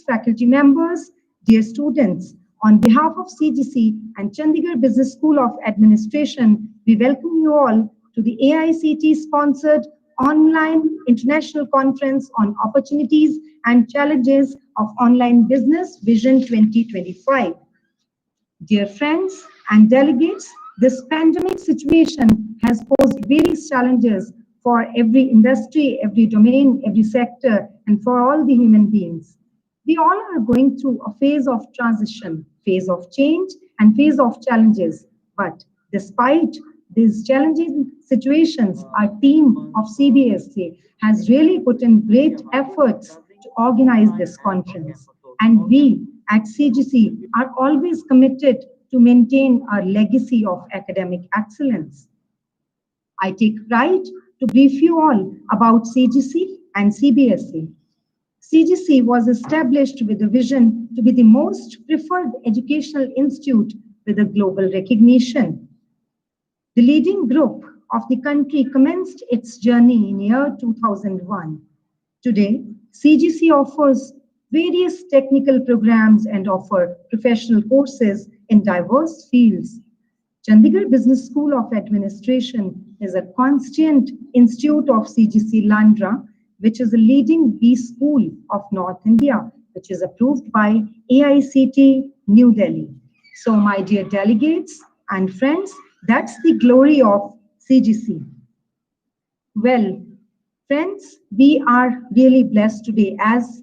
faculty members, dear students, on behalf of CGC and Chandigarh Business School of Administration, we welcome you all to the AICTE-sponsored online international conference on opportunities and challenges of online business Vision 2025. Dear friends and delegates, this pandemic situation has posed various challenges for every industry, every domain, every sector, and for all the human beings. We all are going through a phase of transition, phase of change, and phase of challenges. But despite these challenging situations, our team of CBSE has really put in great efforts to organize this conference. And we at CGC are always committed to maintain our legacy of academic excellence. I take pride to brief you all about CGC and CBSE. CGC was established with a vision to be the most preferred educational institute with a global recognition. The leading group of the country commenced its journey in year 2001. Today, CGC offers various technical programs and offer professional courses in diverse fields. Chandigarh Business School of Administration is a constant institute of CGC Landran, which is a leading B school of North India, which is approved by AICTE New Delhi. So my dear delegates and friends, that's the glory of CGC. Well, friends, we are really blessed today as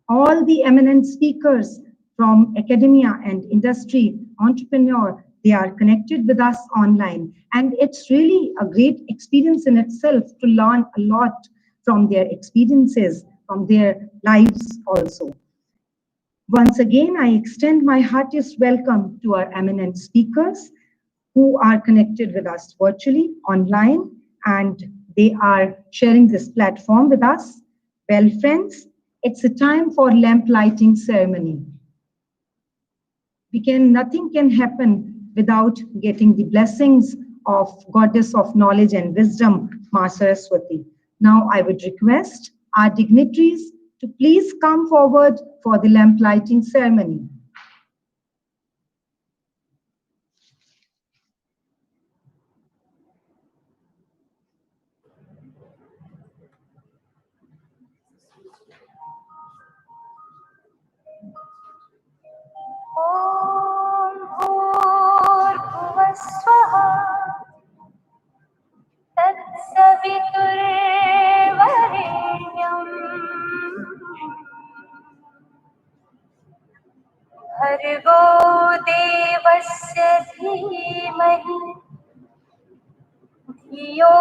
all the eminent speakers from academia and industry, entrepreneur, they are connected with us online. And it's really a great experience in itself to learn a lot from their experiences, from their lives also. Once again, I extend my heartiest welcome to our eminent speakers who are connected with us virtually, online, and they are sharing this platform with us. Well, friends, it's a time for lamp lighting ceremony. Nothing can happen without getting the blessings of Goddess of Knowledge and Wisdom, Ma Saraswati. Now I would request our dignitaries to please come forward for the lamp lighting ceremony. भर्गो देवस्य धीमहि धियो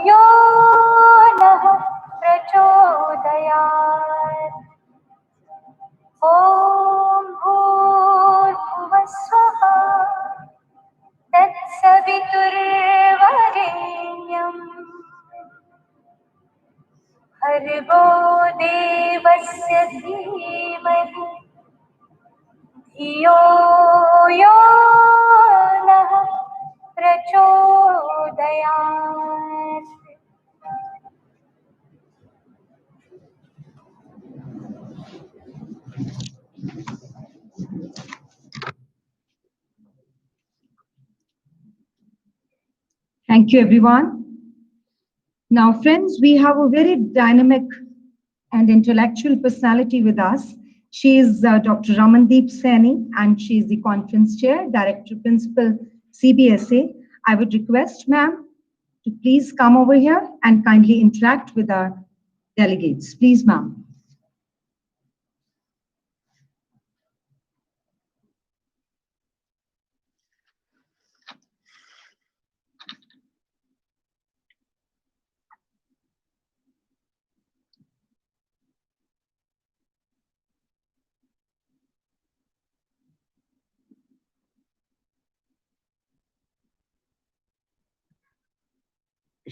यो नः प्रचोदयात्। ॐ भूर्भुवस्वः तत्सवितुर्वरेण्यम् भर्गो देवस्य धीमहि धियो यो नः प्रचोदयात्। Thank you, everyone. Now, friends, we have a very dynamic and intellectual personality with us. She is Dr. Ramandeep Saini, and she is the conference chair, director principal, CBSE. I would request, ma'am, to please come over here and kindly interact with our delegates. Please, ma'am.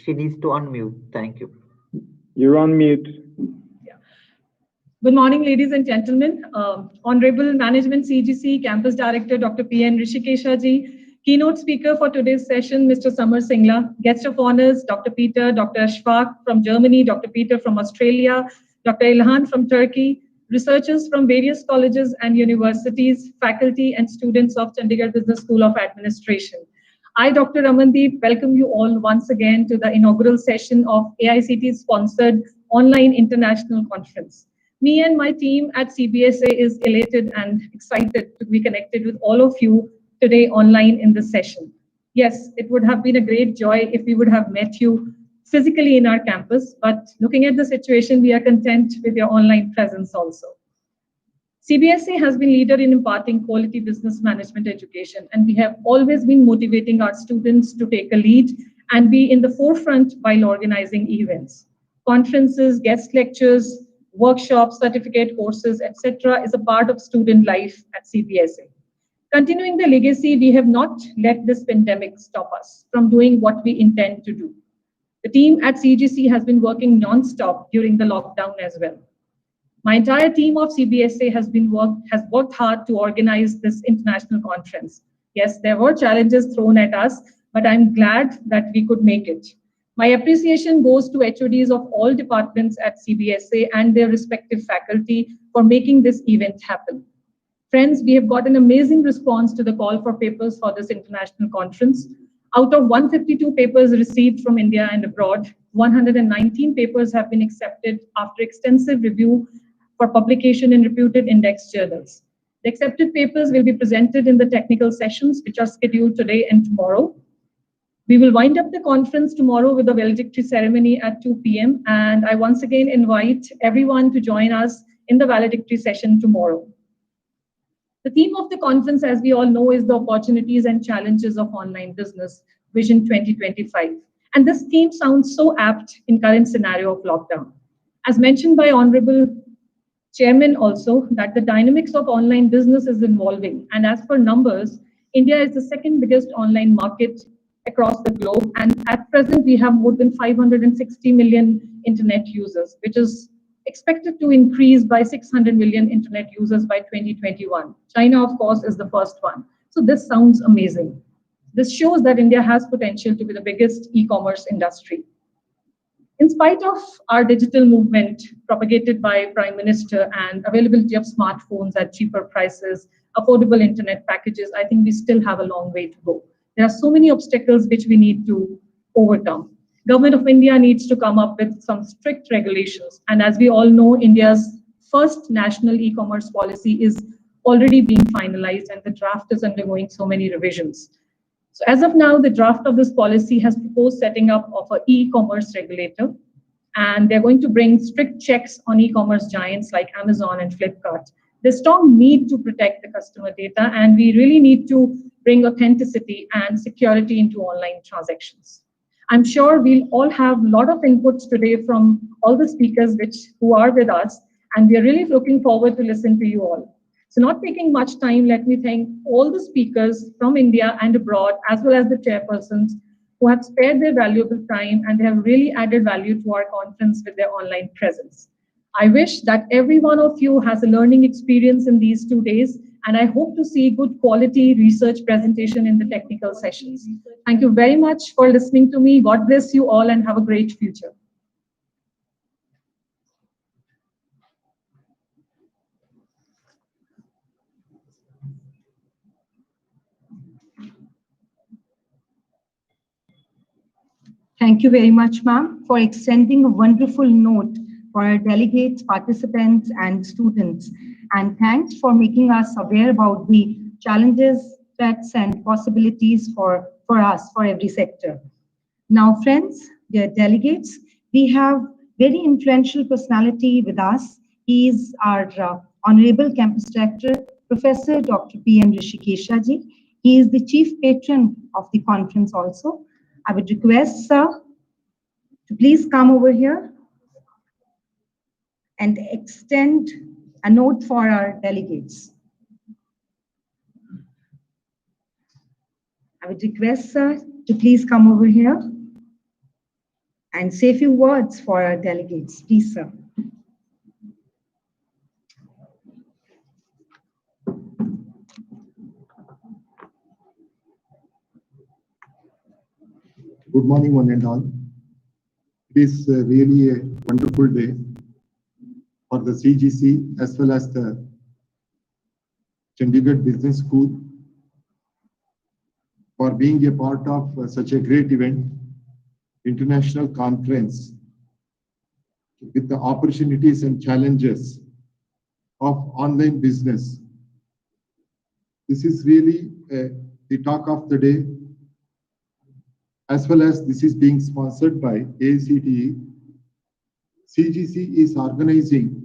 She needs to unmute. Thank you. You're on mute. Yeah. Good morning, ladies and gentlemen. Honorable Management CGC Campus Director, Dr. P.N. Rishikesha ji, keynote speaker for today's session, Mr. Samar Singla, guest of honors, Dr. Peter, Dr. Ashfaq from Germany, Dr. Peter from Australia, Dr. Ilhan from Turkey, researchers from various colleges and universities, faculty and students of Chandigarh Business School of Administration. I, Dr. Ramandeep, welcome you all once again to the inaugural session of AICTE-sponsored online international conference. Me and my team at CBSA is elated and excited to be connected with all of you today online in this session. Yes, it would have been a great joy if we would have met you physically in our campus, but looking at the situation, we are content with your online presence also. CBSA has been leader in imparting quality business management education, and we have always been motivating our students to take a lead and be in the forefront while organizing events. Conferences, guest lectures, workshops, certificate courses, etc. is a part of student life at CBSA. Continuing the legacy, we have not let this pandemic stop us from doing what we intend to do. The team at CGC has been working non-stop during the lockdown as well. My entire team of CBSA has worked hard to organize this international conference. Yes, there were challenges thrown at us, but I'm glad that we could make it. My appreciation goes to HODs of all departments at CBSA and their respective faculty for making this event happen. Friends, we have got an amazing response to the call for papers for this international conference. Out of 152 papers received from India and abroad, 119 papers have been accepted after extensive review for publication in reputed index journals. The accepted papers will be presented in the technical sessions, which are scheduled today and tomorrow. We will wind up the conference tomorrow with a valedictory ceremony at 2 p.m. And I once again invite everyone to join us in the valedictory session tomorrow. The theme of the conference, as we all know, is the opportunities and challenges of online business, Vision 2025. And this theme sounds so apt in current scenario of lockdown. As mentioned by Honorable Chairman also, that the dynamics of online business is evolving. And as for numbers, India is the second biggest online market across the globe. And at present, we have more than 560 million internet users, which is expected to increase by 600 million internet users by 2021. China, of course, is the first one. So this sounds amazing. This shows that India has potential to be the biggest e-commerce industry. In spite of our digital movement propagated by Prime Minister and availability of smartphones at cheaper prices, affordable internet packages, I think we still have a long way to go. There are so many obstacles which we need to overcome. Government of India needs to come up with some strict regulations. And as we all know, India's first national e-commerce policy is already being finalized and the draft is undergoing so many revisions. So as of now, the draft of this policy has proposed setting up of an e-commerce regulator, and they're going to bring strict checks on e-commerce giants like Amazon and Flipkart. There's strong need to protect the customer data, and we really need to bring authenticity and security into online transactions. I'm sure we'll all have a lot of inputs today from all the speakers who are with us, and we are really looking forward to listen to you all. So not taking much time, let me thank all the speakers from India and abroad, as well as the chairpersons who have spared their valuable time and they have really added value to our conference with their online presence. I wish that every one of you has a learning experience in these 2 days, and I hope to see good quality research presentation in the technical sessions. Thank you very much for listening to me. God bless you all and have a great future. Thank you very much, ma'am, for extending a wonderful note for our delegates, participants, and students. And thanks for making us aware about the challenges, threats, and possibilities for us, for every sector. Now, friends, dear delegates, we have very influential personality with us. He is our Honorable Campus Director, Professor Dr. P.N. Rishikesha ji. He is the chief patron of the conference also. I would request, sir, to please come over here and extend a note for our delegates. I would request, sir, to please come over here and say a few words for our delegates. Please, sir. Good morning, one and all. It is really a wonderful day for the CGC as well as the Chandigarh Business School for being a part of such a great event, international conference with the opportunities and challenges of online business. This is really the talk of the day, as well as this is being sponsored by AICTE. CGC is organizing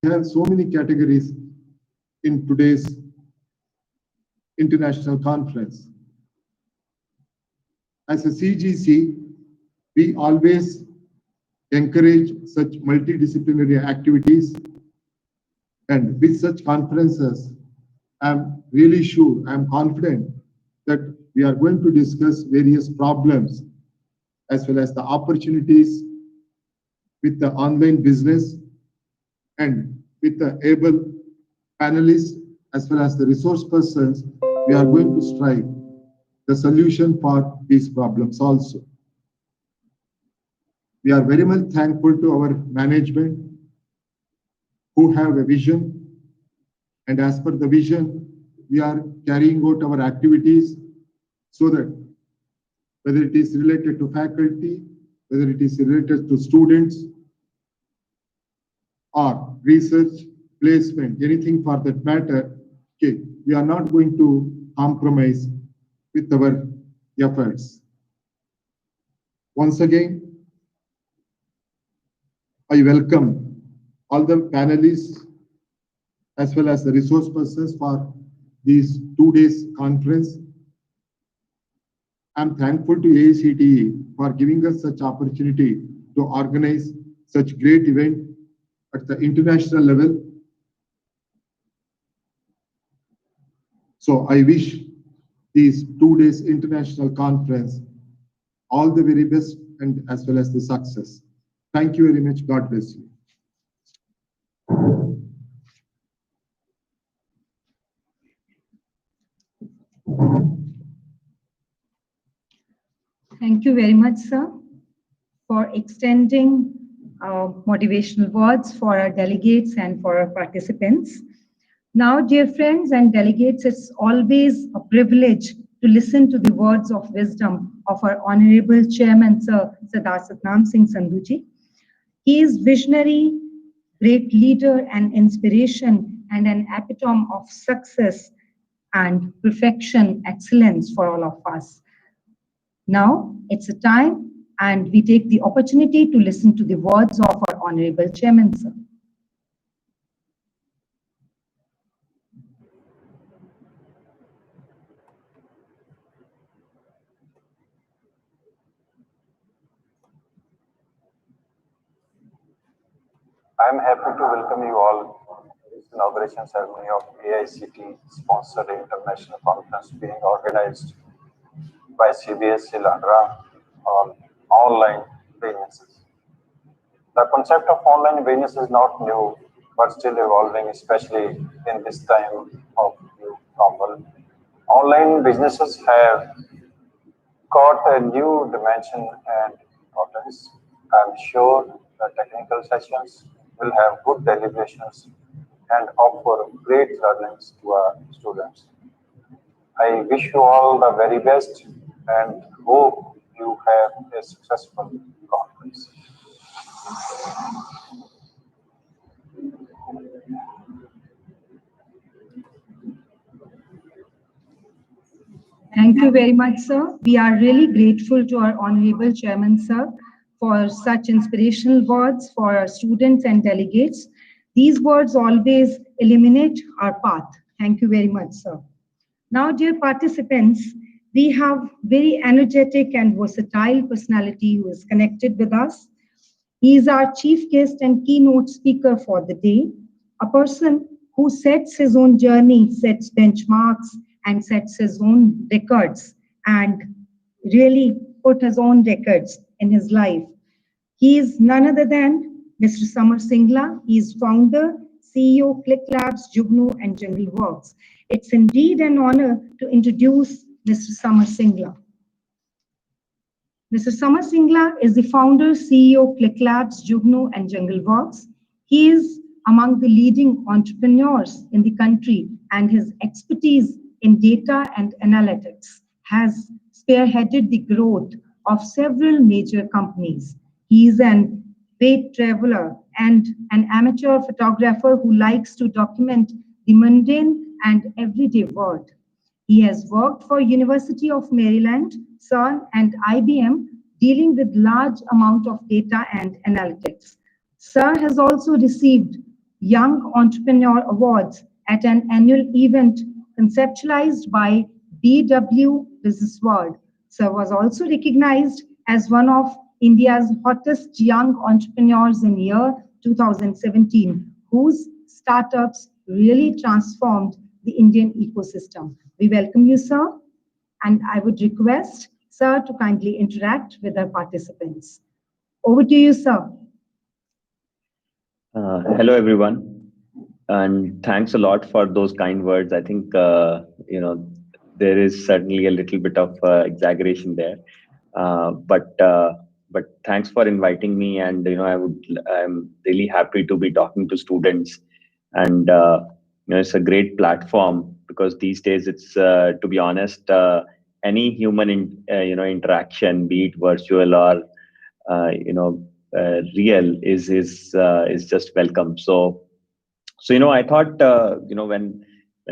we have so many categories in today's international conference. As a CGC, we always encourage such multidisciplinary activities, and with such conferences, I'm really sure, I'm confident that we are going to discuss various problems as well as the opportunities with the online business, and with the able panelists as well as the resource persons, we are going to strike the solution for these problems also. We are very much thankful to our management who have a vision, and as per the vision, we are carrying out our activities so that whether it is related to faculty, whether it is related to students or research, placement, anything for that matter, okay, we are not going to compromise with our efforts. Once again, I welcome all the panelists as well as the resource persons for these 2 days conference. I'm thankful to AICTE for giving us such opportunity to organize such great event at the international level. So I wish these 2 days international conference all the very best and as well as the success. Thank you very much. God bless you. Thank you very much, sir, for extending motivational words for our delegates and for our participants. Now, dear friends and delegates, it's always a privilege to listen to the words of wisdom of our Honorable Chairman, Sir Sardar Satnam Singh Sandhuji. He is visionary, great leader and inspiration, and an epitome of success and perfection, excellence for all of us. Now, it's a time and we take the opportunity to listen to the words of our Honorable Chairman, sir. I am happy to welcome you all to this inauguration ceremony of AICT sponsored international conference being organized by CBSE Landran on online businesses. The concept of online business is not new, but still evolving, especially in this time of new normal. Online businesses have got a new dimension and importance. I'm sure the technical sessions will have good deliberations and offer great learnings to our students. I wish you all the very best and hope you have a successful conference. Thank you very much, sir. We are really grateful to our Honorable Chairman, sir, for such inspirational words for our students and delegates. These words always illuminate our path. Thank you very much, sir. Now, dear participants, we have very energetic and versatile personality who is connected with us. He is our chief guest and keynote speaker for the day, a person who sets his own journey, sets benchmarks, and sets his own records, and really put his own records in his life. He is none other than Mr. Samar Singla. He is founder, CEO, Click Labs, Jugnu, and Jungle Works. It's indeed an honor to introduce Mr. Samar Singla. Mr. Samar Singla is the founder, CEO, Click Labs, Jugnu, and Jungle Works. He is among the leading entrepreneurs in the country, and his expertise in data and analytics has spearheaded the growth of several major companies. He is an avid traveler and an amateur photographer who likes to document the mundane and everyday world. He has worked for University of Maryland, CERN, and IBM, dealing with large amount of data and analytics. Sir has also received Young Entrepreneur Awards at an annual event conceptualized by BW Business World. Sir was also recognized as one of India's hottest young entrepreneurs in year 2017, whose startups really transformed the Indian ecosystem. We welcome you, sir, and I would request sir to kindly interact with our participants. Over to you, sir. Hello, everyone, and thanks a lot for those kind words. I think there is certainly a little bit of exaggeration there, but thanks for inviting me. And I'm really happy to be talking to students, and it's a great platform because these days it's to be honest, any human interaction, be it virtual or real, is just welcome. So I thought when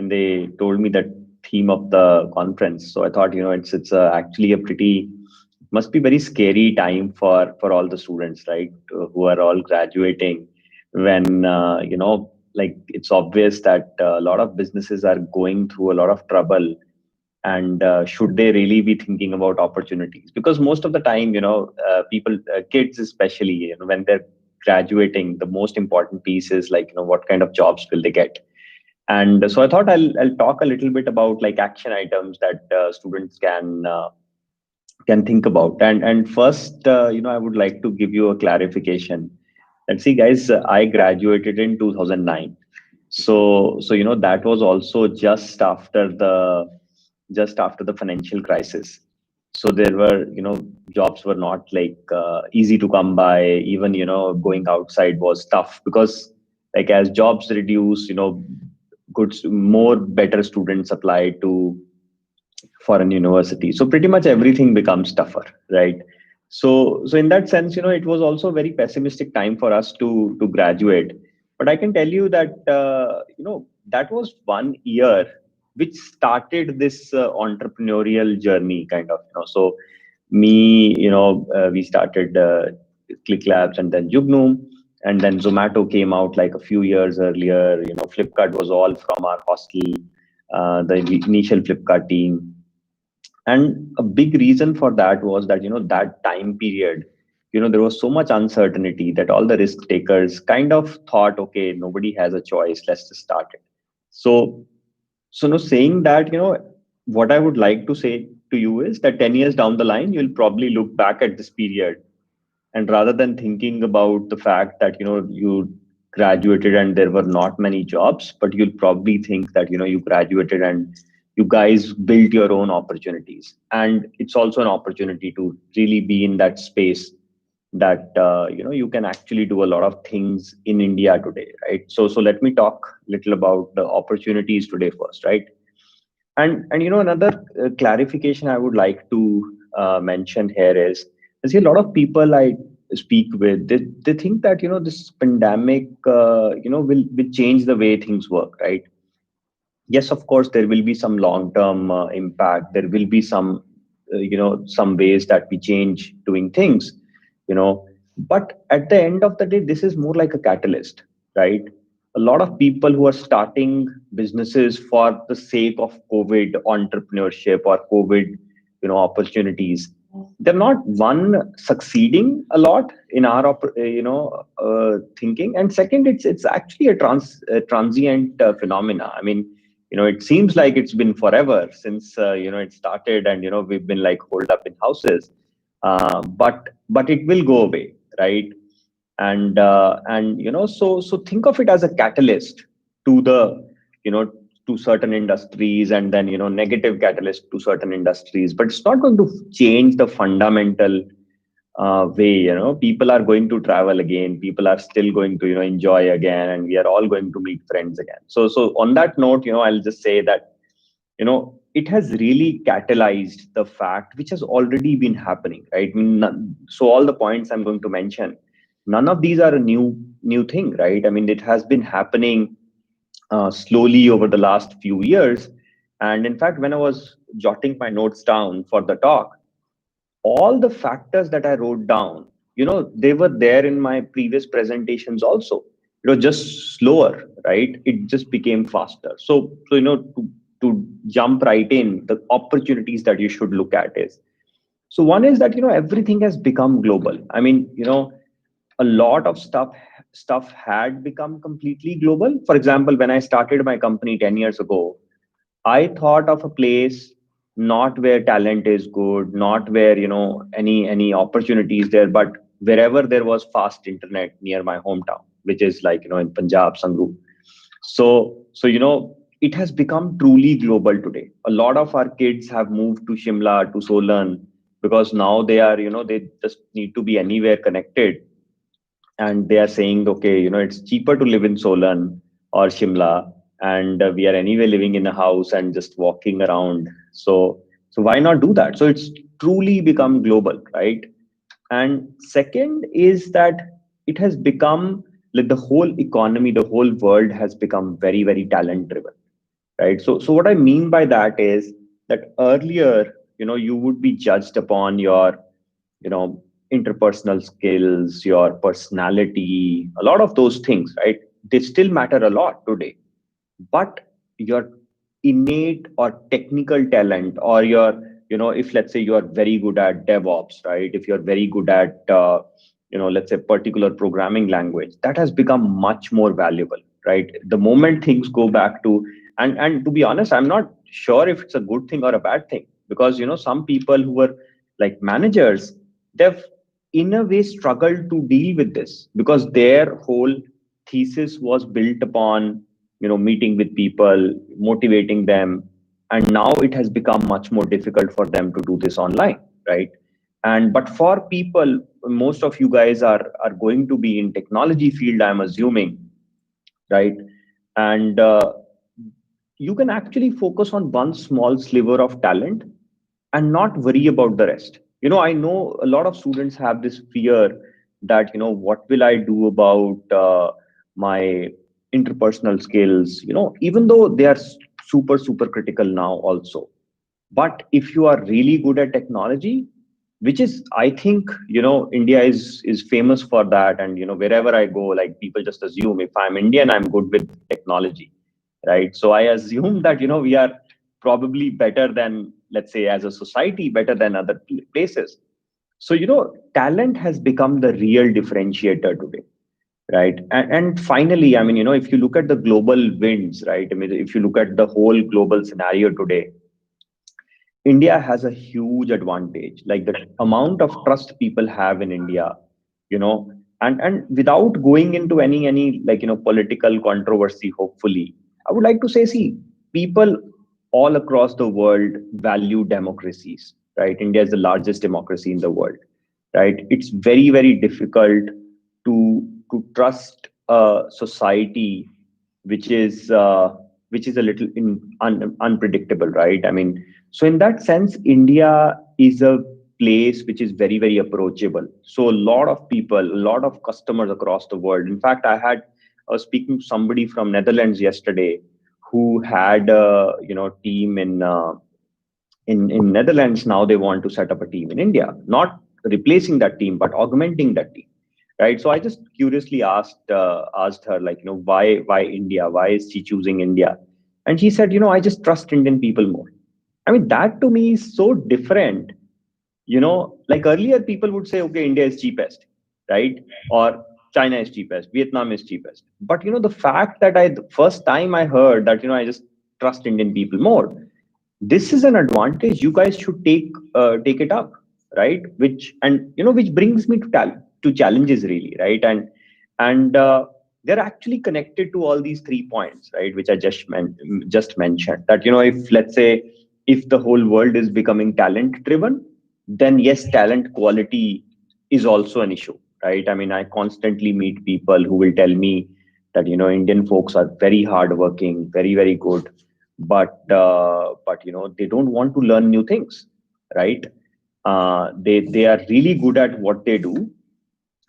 they told me that theme of the conference, so I thought it's actually a pretty, must be very scary time for all the students, right, who are all graduating, when like it's obvious that a lot of businesses are going through a lot of trouble. And should they really be thinking about opportunities? Because most of the time, people, kids especially, when they're graduating, the most important piece is like, what kind of jobs will they get? And so I thought I'll talk a little bit about like action items that students can think about. And first, I would like to give you a clarification. And see, guys, I graduated in 2009. So that was also just after the financial crisis. So there were, jobs were not like easy to come by. Even, going outside was tough because like as jobs reduce, more better students apply to foreign university. So pretty much everything becomes tougher, right? So in that sense, it was also a very pessimistic time for us to graduate. But I can tell you that, that was 1 year which started this entrepreneurial journey kind of, so me, we started Click Labs and then Jugnu, and then Zomato came out like a few years earlier. Flipkart was all from our hostel, the initial Flipkart team. And a big reason for that was that, that time period, there was so much uncertainty that all the risk takers kind of thought, okay, nobody has a choice, let's just start it. So no, saying that, what I would like to say to you is that 10 years down the line, you'll probably look back at this period, and rather than thinking about the fact that, you graduated and there were not many jobs, but you'll probably think that, you graduated and you guys built your own opportunities. And it's also an opportunity to really be in that space that, you can actually do a lot of things in India today, right? So let me talk a little about the opportunities today first, right? And another clarification I would like to mention here is, I see a lot of people I speak with, they think that, this pandemic, will change the way things work, right? Yes, of course, there will be some long-term impact. There will be some, some ways that we change doing things, you know. But at the end of the day, this is more like a catalyst, right? A lot of people who are starting businesses for the sake of COVID entrepreneurship or COVID, opportunities, they're not one succeeding a lot in our, thinking, and second, it's actually a transient phenomena. I mean, it seems like it's been forever since it started, and we've been like holed up in houses, but it will go away, right? And so think of it as a catalyst to the, to certain industries, and then negative catalyst to certain industries, but it's not going to change the fundamental way. People are going to travel again, people are still going to enjoy again, and we are all going to meet friends again. So on that note, I'll just say that it has really catalyzed the fact which has already been happening, right? I mean, so all the points I'm going to mention, none of these are a new thing, right? I mean, it has been happening slowly over the last few years. And in fact, when I was jotting my notes down for the talk, all the factors that I wrote down, they were there in my previous presentations also. It was just slower, right? It just became faster. So to jump right in, the opportunities that you should look at is, so one is that everything has become global. I mean, a lot of stuff had become completely global. For example, when I started my company 10 years ago, I thought of a place not where talent is good, not where any opportunities there, but wherever there was fast internet near my hometown, which is like in Punjab, Sangrur. So it has become truly global today. A lot of our kids have moved to Shimla, to Solan, because now they are they just need to be anywhere connected, and they are saying, okay, it's cheaper to live in Solan or Shimla, and we are anyway living in a house and just walking around. So why not do that? So it's truly become global, right? And second is that it has become like the whole economy, the whole world has become very, very talent driven, right? So what I mean by that is that earlier, you would be judged upon your, interpersonal skills, your personality, a lot of those things, right? They still matter a lot today, but your innate or technical talent, or your, if let's say you are very good at DevOps, right? If you're very good at let's say particular programming language, that has become much more valuable, right? The moment things go back to, and to be honest, I'm not sure if it's a good thing or a bad thing, because some people who were like managers, they've in a way struggled to deal with this, because their whole thesis was built upon meeting with people, motivating them, and now it has become much more difficult for them to do this online, right? And but for people, most of you guys are going to be in technology field, I'm assuming, right? And you can actually focus on one small sliver of talent and not worry about the rest. I know a lot of students have this fear that, what will I do about my interpersonal skills, even though they are super critical now also. But if you are really good at technology, which is, I think, India is famous for that, and wherever I go, like, people just assume if I'm Indian, I'm good with technology, right? So I assume that we are probably better than, let's say, as a society, better than other places. So, talent has become the real differentiator today, right? And finally, I mean, if you look at the global winds, right? I mean, if you look at the whole global scenario today, India has a huge advantage, like the amount of trust people have in India, you know, and without going into any like political controversy, hopefully, I would like to say, see, people all across the world value democracies, right? India is the largest democracy in the world, right? It's very difficult to trust a society which is a little unpredictable, right? I mean, so in that sense, India is a place which is very approachable. So a lot of people, a lot of customers across the world. In fact, I was speaking to somebody from Netherlands yesterday who had a team in Netherlands. Now they want to set up a team in India, not replacing that team but augmenting that team, right? So I just curiously asked her, like, why India? Why is she choosing India? And she said, I just trust Indian people more. I mean, that to me is so different. Like earlier people would say, okay, India is cheapest, right? Or China is cheapest, Vietnam is cheapest. But the fact that the first time I heard that, I just trust Indian people more, this is an advantage. You guys should take it up, right? Which brings me to challenges, really, right? And they're actually connected to all these 3 points, right, which I just mentioned. That, if, let's say, if the whole world is becoming talent driven, then yes, talent quality is also an issue, right? I mean, I constantly meet people who will tell me that, Indian folks are very hardworking, very good, but they don't want to learn new things, right? They are really good at what they do,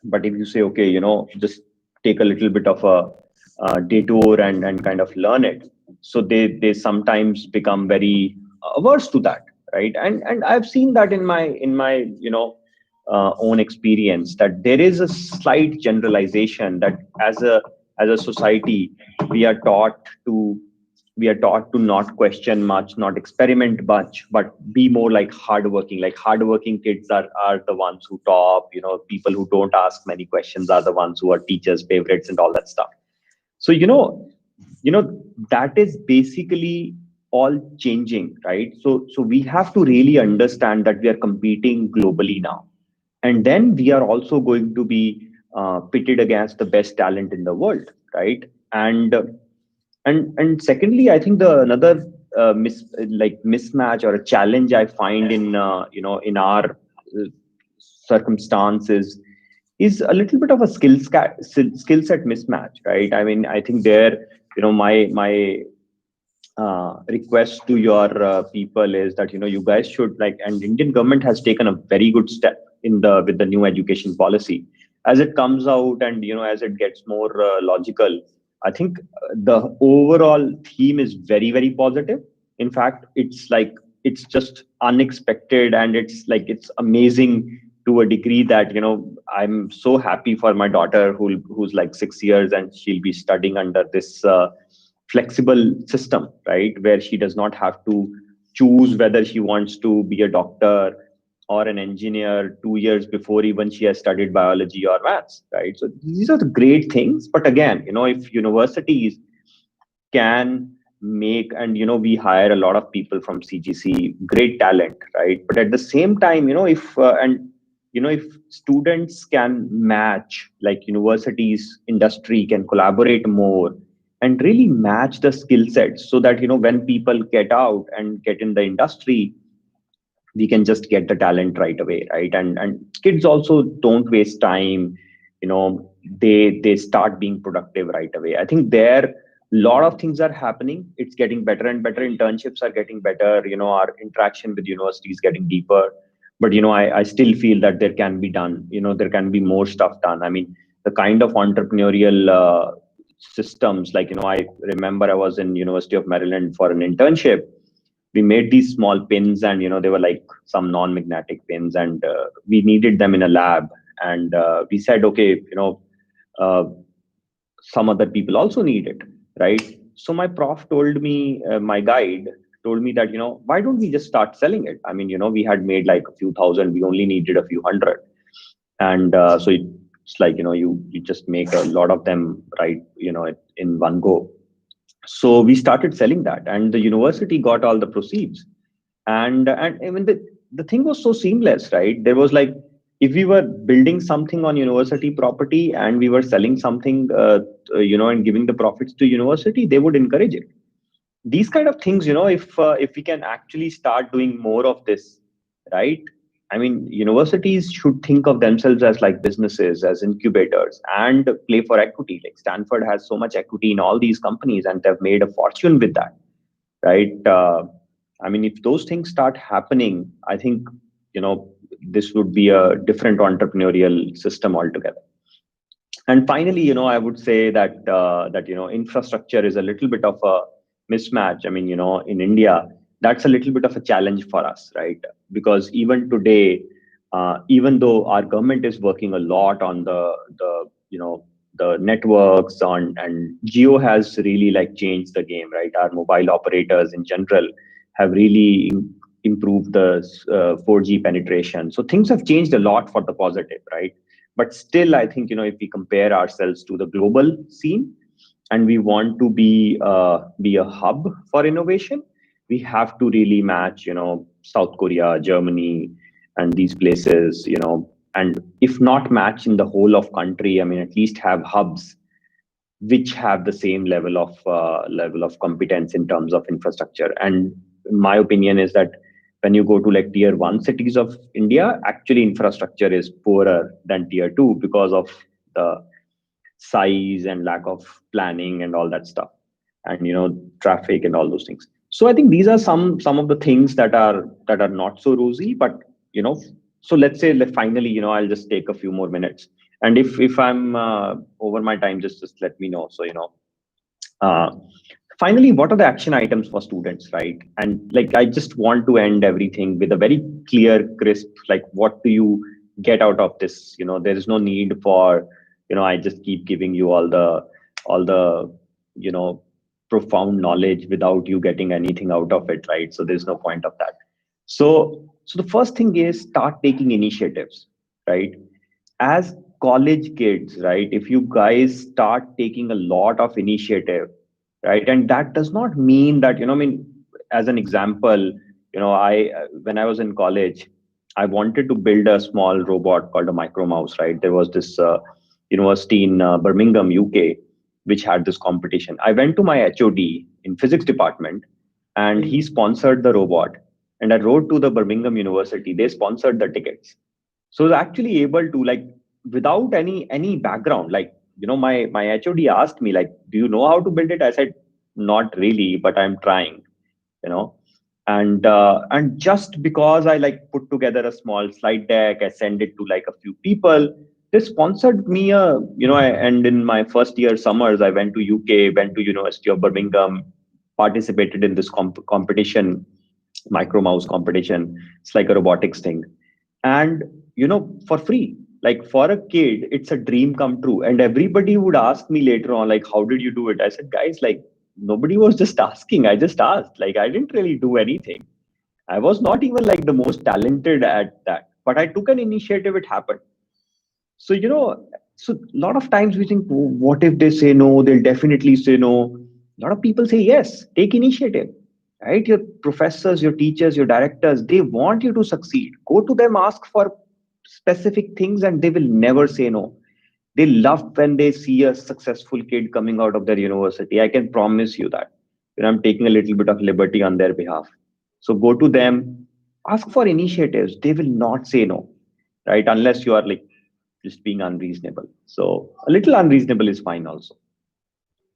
but if you say, okay, just take a little bit of a detour and kind of learn it, so they sometimes become very averse to that, right? And I've seen that in my own experience, that there is a slight generalization that as a society we are taught to not question much, not experiment much, but be more like hardworking. Like hardworking kids are the ones who top. People who don't ask many questions are the ones who are teachers' favorites and all that stuff. So that is basically all changing, right? So we have to really understand that we are competing globally now, and then we are also going to be pitted against the best talent in the world, right? And secondly, I think the another mismatch or a challenge I find in our circumstances is a little bit of a skill set mismatch, right? I mean, I think there, my request to your people is that, you guys should, like, and Indian government has taken a very good step with the new education policy. As it comes out and as it gets more logical, I think the overall theme is very positive. In fact, it's just unexpected, and it's amazing to a degree that, I'm so happy for my daughter who's like 6 years, and she'll be studying under this flexible system, right, where she does not have to choose whether she wants to be a doctor or an engineer 2 years before even she has studied biology or maths, right? So these are the great things. But again, if universities can make, and we hire a lot of people from CGC, great talent, right? But at the same time, if students can match, like universities, industry can collaborate more and really match the skill sets, so that when people get out and get in the industry, we can just get the talent right away, right? And kids also don't waste time. They start being productive right away. I think there a lot of things are happening. It's getting better and better. Internships are getting better. Our interaction with universities is getting deeper. But I still feel that there can be done. There can be more stuff done. I mean, the kind of entrepreneurial systems, like I remember I was in University of Maryland for an internship. We made these small pins, and they were like some non-magnetic pins, and we needed them in a lab. And we said, okay, uh, some other people also need it, right? So my prof told me, my guide told me that, why don't we just start selling it? I mean, we had made like a few thousand, we only needed a few hundred. And so it's like, you just make a lot of them, right, in one go. So we started selling that, and the university got all the proceeds. And I mean, the thing was so seamless, right? There was like, if we were building something on university property and we were selling something, and giving the profits to university, they would encourage it. These kind of things, if we can actually start doing more of this, right? I mean, universities should think of themselves as like businesses, as incubators, and play for equity. Like Stanford has so much equity in all these companies, and they've made a fortune with that, right? I mean, if those things start happening, I think, this would be a different entrepreneurial system altogether. And finally, I would say that infrastructure is a little bit of a mismatch. I mean, in India, that's a little bit of a challenge for us, right? Because even today, even though our government is working a lot on the networks on, and Geo has really like changed the game, right? Our mobile operators in general have really improved the 4G penetration. So things have changed a lot for the positive, right? But still, I think, if we compare ourselves to the global scene and we want to be a hub for innovation, we have to really match, South Korea, Germany, and these places, and if not match in the whole of country, I mean, at least have hubs which have the same level of competence in terms of infrastructure. And my opinion is that when you go to like tier 1 cities of India, actually infrastructure is poorer than tier 2 because of the size and lack of planning and all that stuff, and traffic and all those things. So I think these are some of the things that are not so rosy. But so let's say finally, I'll just take a few more minutes, and if I'm over my time, just let me know. So uh, finally, what are the action items for students, right? And like, I just want to end everything with a very clear, crisp, like, what do you get out of this? There is no need for, I just keep giving you all the profound knowledge without you getting anything out of it, right? So there's no point of that. So the first thing is start taking initiatives, right? As college kids, right? If you guys start taking a lot of initiative, right? And that does not mean that, I mean, as an example, I when I was in college, I wanted to build a small robot called a micro mouse, right? There was this university in Birmingham, UK, which had this competition. I went to my HOD in physics department, and he sponsored the robot. And I wrote to the Birmingham University, they sponsored the tickets. So I was actually able to, like, without any background, like, my HOD asked me, like, do you know how to build it? I said, not really, but I'm trying, you know. And just because I like put together a small slide deck, I sent it to like a few people. They sponsored me and in my first year summers, I went to UK, went to University of Birmingham, participated in this competition, micro mouse competition. It's like a robotics thing, and for free. Like, for a kid, it's a dream come true. And everybody would ask me later on, like, how did you do it? I said, guys, like, nobody was just asking. I just asked. Like, I didn't really do anything. I was not even like the most talented at that, but I took an initiative. It happened. So, so a lot of times we think, oh, what if they say no? They'll definitely say no. A lot of people say yes. Take initiative, right? Your professors, your teachers, your directors, they want you to succeed. Go to them, ask for specific things, and they will never say no. They love when they see a successful kid coming out of their university. I can promise you that. I'm taking a little bit of liberty on their behalf. So go to them, ask for initiatives. They will not say no, right? Unless you are like just being unreasonable. So a little unreasonable is fine also.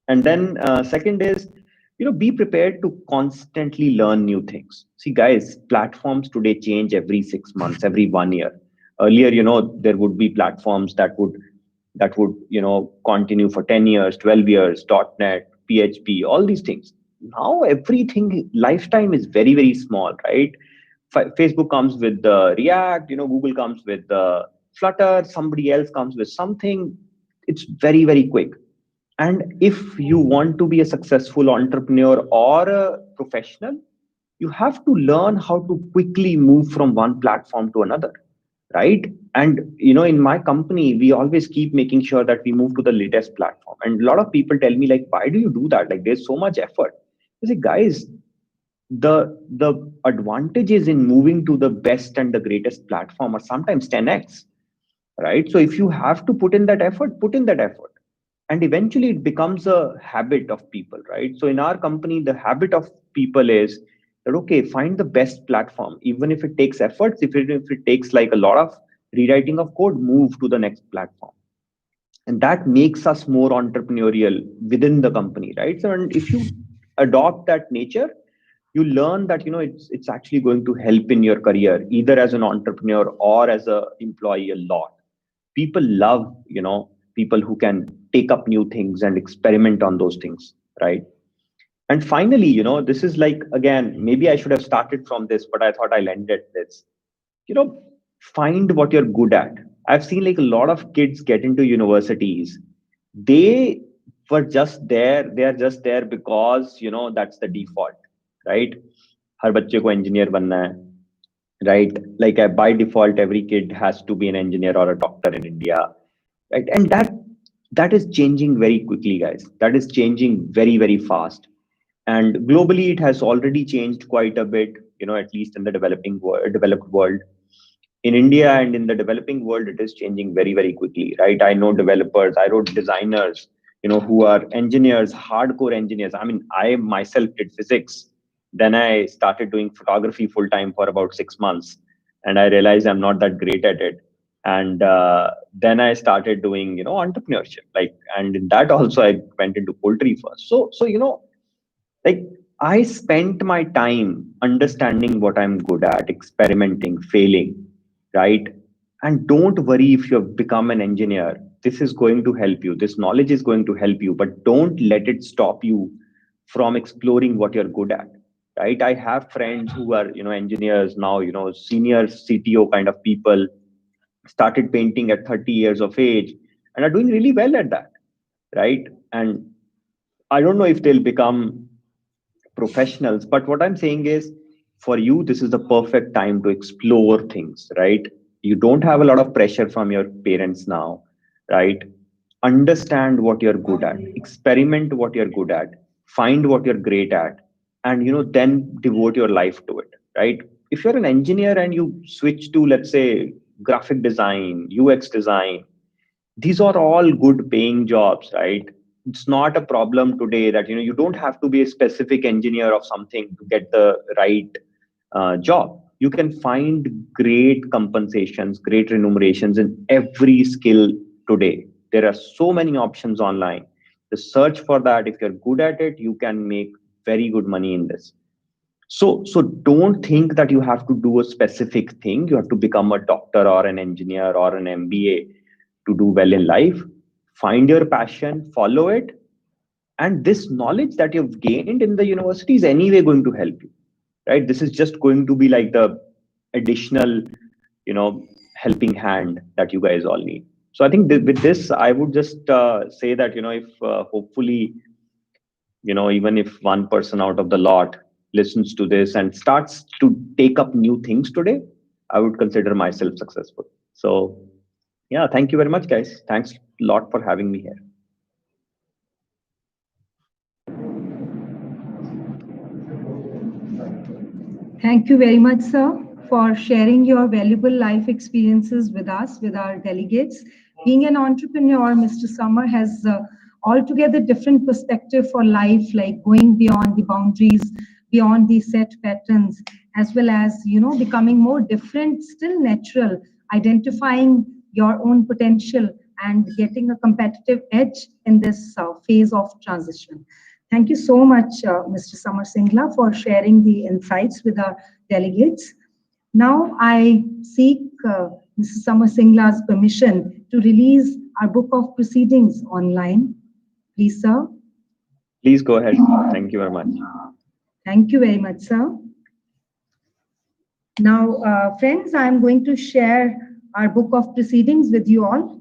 And then second is, be prepared to constantly learn new things. See, guys, platforms today change every 6 months, every 1 year. Earlier, there would be platforms that would continue for 10 years, 12 years, .NET, PHP, all these things. Now everything, lifetime is very, very small, right? Facebook comes with the React, Google comes with the Flutter, somebody else comes with something. It's very, very quick. And if you want to be a successful entrepreneur or a professional, you have to learn how to quickly move from one platform to another, right? And in my company, we always keep making sure that we move to the latest platform. And a lot of people tell me, like, why do you do that? Like, there's so much effort. I say, guys, the advantages in moving to the best and the greatest platform are sometimes 10x, right? So if you have to put in that effort, put in that effort, and eventually it becomes a habit of people, right? So in our company, the habit of people is that, okay, find the best platform, even if it takes efforts, if it takes like a lot of rewriting of code, move to the next platform. And that makes us more entrepreneurial within the company, right? So, and if you adopt that nature, you learn that it's actually going to help in your career, either as an entrepreneur or as a employee a lot. People love people who can take up new things and experiment on those things, right? And finally, this is like, again, maybe I should have started from this, but I thought I'll end at this. you know Find what you're good at. I've seen like a lot of kids get into universities. They they are just there because that's the default, right? हर बच्चे को engineer बनना है, right? Like by default, every kid has to be an engineer or a doctor in India, right? And that is changing very quickly, guys. That is changing very, very fast. And globally, it has already changed quite a bit, at least in the developed world. In India and in the developing world, it is changing very, very quickly, right? I know developers, I know designers, who are engineers, hardcore engineers. I mean, I myself did physics. Then I started doing photography full time for about 6 months, and I realized I'm not that great at it. And then I started doing, entrepreneurship. Like, and in that also, I went into poultry first. So like I spent my time understanding what I'm good at, experimenting, failing, right? And don't worry if you've become an engineer. This is going to help you. This knowledge is going to help you, but don't let it stop you from exploring what you're good at, right? I have friends who are, engineers now, senior CTO kind of people, started painting at 30 years of age and are doing really well at that, right? And I don't know if they'll become professionals, but what I'm saying is, for you, this is the perfect time to explore things, right? You don't have a lot of pressure from your parents now, right? Understand what you're good at, experiment what you're good at, find what you're great at, and then devote your life to it, right? If you're an engineer and you switch to, let's say, graphic design, UX design, these are all good paying jobs, right? It's not a problem today that you don't have to be a specific engineer of something to get the right job. You can find great compensations, great remunerations in every skill today. There are so many options online. The search for that. If you're good at it, you can make very good money in this. So don't think that you have to do a specific thing. You have to become a doctor or an engineer or an MBA to do well in life. Find your passion, follow it, and this knowledge that you've gained in the university is anyway going to help you, right? This is just going to be like the additional, helping hand that you guys all need. So I think with this, I would just say that if hopefully even if one person out of the lot listens to this and starts to take up new things today, I would consider myself successful. So yeah, thank you very much, guys. Thanks a lot for having me here. Thank you very much, sir, for sharing your valuable life experiences with us, with our delegates. Being an entrepreneur, Mr. Summer has altogether different perspective for life, like going beyond the boundaries, beyond the set patterns, as well as, becoming more different, still natural, identifying your own potential and getting a competitive edge in this phase of transition. Thank you so much, Mr. Samar Singla, for sharing the insights with our delegates. Now I seek Mr. Samar Singla's permission to release our book of proceedings online. Please, sir. Please go ahead. Thank you very much. Thank you very much, sir. Now, friends, I am going to share our book of proceedings with you all.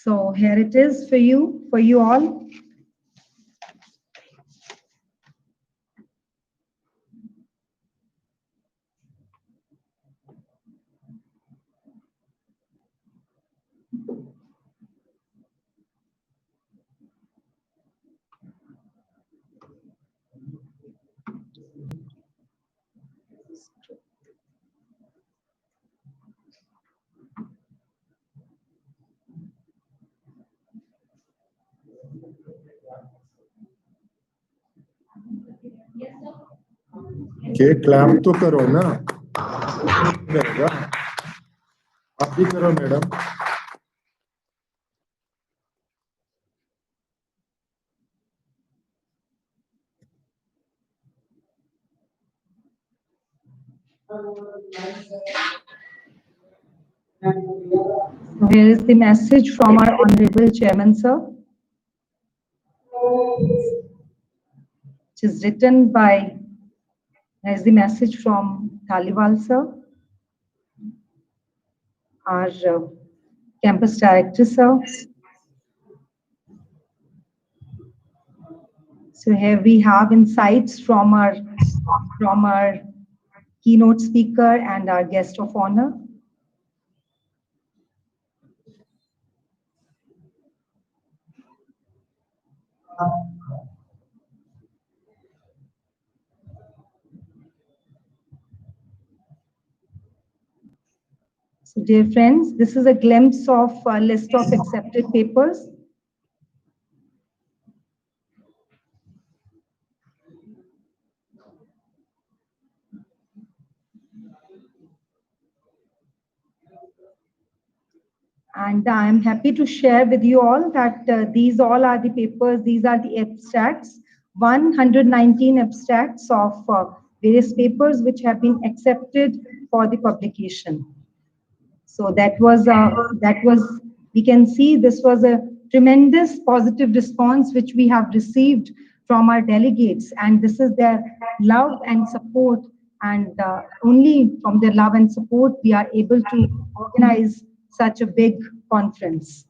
So here it is for you all. के clap तो करो ना आप भी करो madam Here is the message from our Honorable Chairman, sir, which is written by, there's the message from Taliwal, sir, our campus director, sir. So here we have insights from our keynote speaker and our guest of honor. So dear friends, this is a glimpse of a list of accepted papers. And I am happy to share with you all that these all are the papers, these are the abstracts, 119 abstracts of various papers which have been accepted for the publication. So that was, we can see this was a tremendous positive response which we have received from our delegates, and this is their love and support, and only from their love and support we are able to organize such a big conference.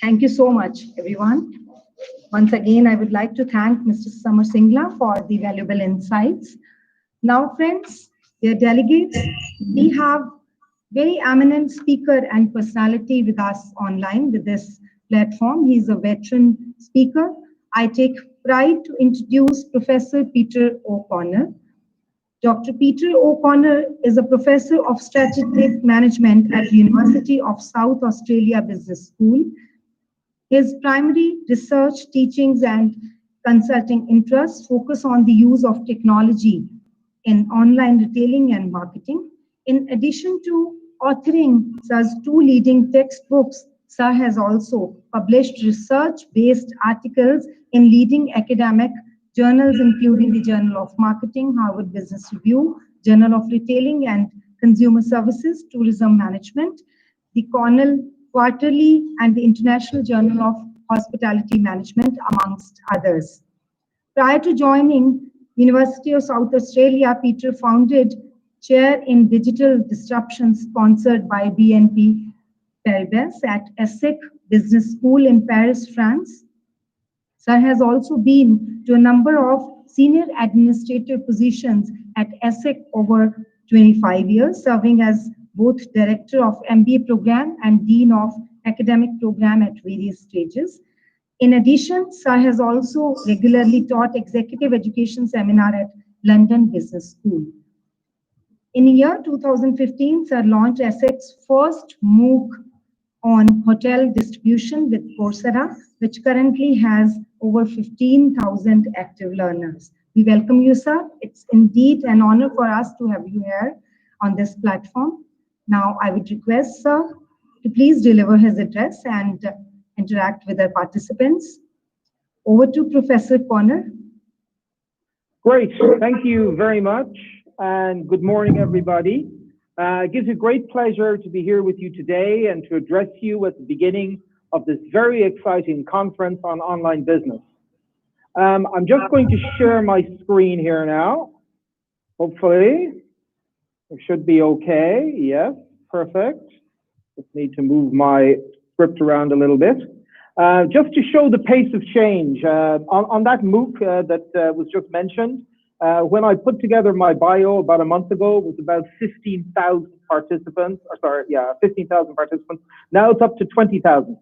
Thank you so much, everyone. Once again, I would like to thank Mr. Samar Singla for the valuable insights. Now, friends, dear delegates, we have very eminent speaker and personality with us online with this platform. He is a veteran speaker. I take pride to introduce Professor Peter O'Connor. Dr. Peter O'Connor is a professor of strategic management at the University of South Australia Business School. His primary research, teachings, and consulting interests focus on the use of technology in online retailing and marketing. In addition to authoring Sir's two leading textbooks, Sir has also published research-based articles in leading academic journals, including the Journal of Marketing, Harvard Business Review, Journal of Retailing and Consumer Services, Tourism Management, the Cornell Quarterly, and the International Journal of Hospitality Management, amongst others. Prior to joining University of South Australia, Peter founded Chair in Digital Disruption, sponsored by BNP Paribas at AICTE Business School in Paris, France. Sir has also been to a number of senior administrative positions at AICTE over 25 years, serving as both Director of MBA Program and Dean of Academic Program at various stages. In addition, Sir has also regularly taught executive education seminar at London Business School. In the year 2015, Sir launched AICTE's first MOOC on hotel distribution with Coursera, which currently has over 15,000 active learners. We welcome you, sir. It's indeed an honor for us to have you here on this platform. Now, I would request Sir to please deliver his address and interact with our participants. Over to Professor Connor. Great, thank you very much, and good morning, everybody. It gives me great pleasure to be here with you today and to address you at the beginning of this very exciting conference on online business. I'm just going to share my screen here now. Hopefully, it should be okay. Yes, perfect. Just need to move my script around a little bit. Just to show the pace of change, on that MOOC that was just mentioned, when I put together my bio about a month ago, it was about 15,000 participants, 15,000 participants. Now it's up to 20,000.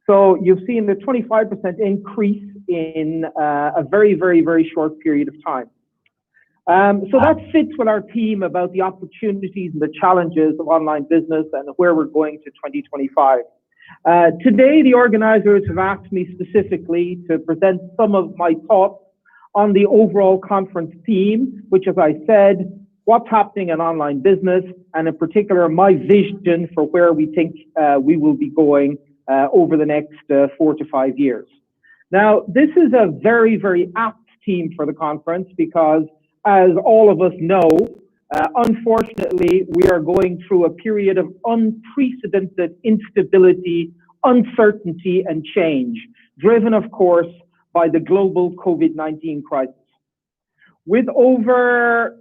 So you've seen the 25% increase in a very, very, very short period of time. So that fits with our theme about the opportunities and the challenges of online business and where we're going to 2025. Today, the organizers have asked me specifically to present some of my thoughts on the overall conference theme, which, as I said, what's happening in online business, and in particular, my vision for where we think we will be going over the next 4 to 5 years. Now, this is a very, very apt theme for the conference because, as all of us know, unfortunately, we are going through a period of unprecedented instability, uncertainty, and change, driven, of course, by the global COVID-19 crisis. With over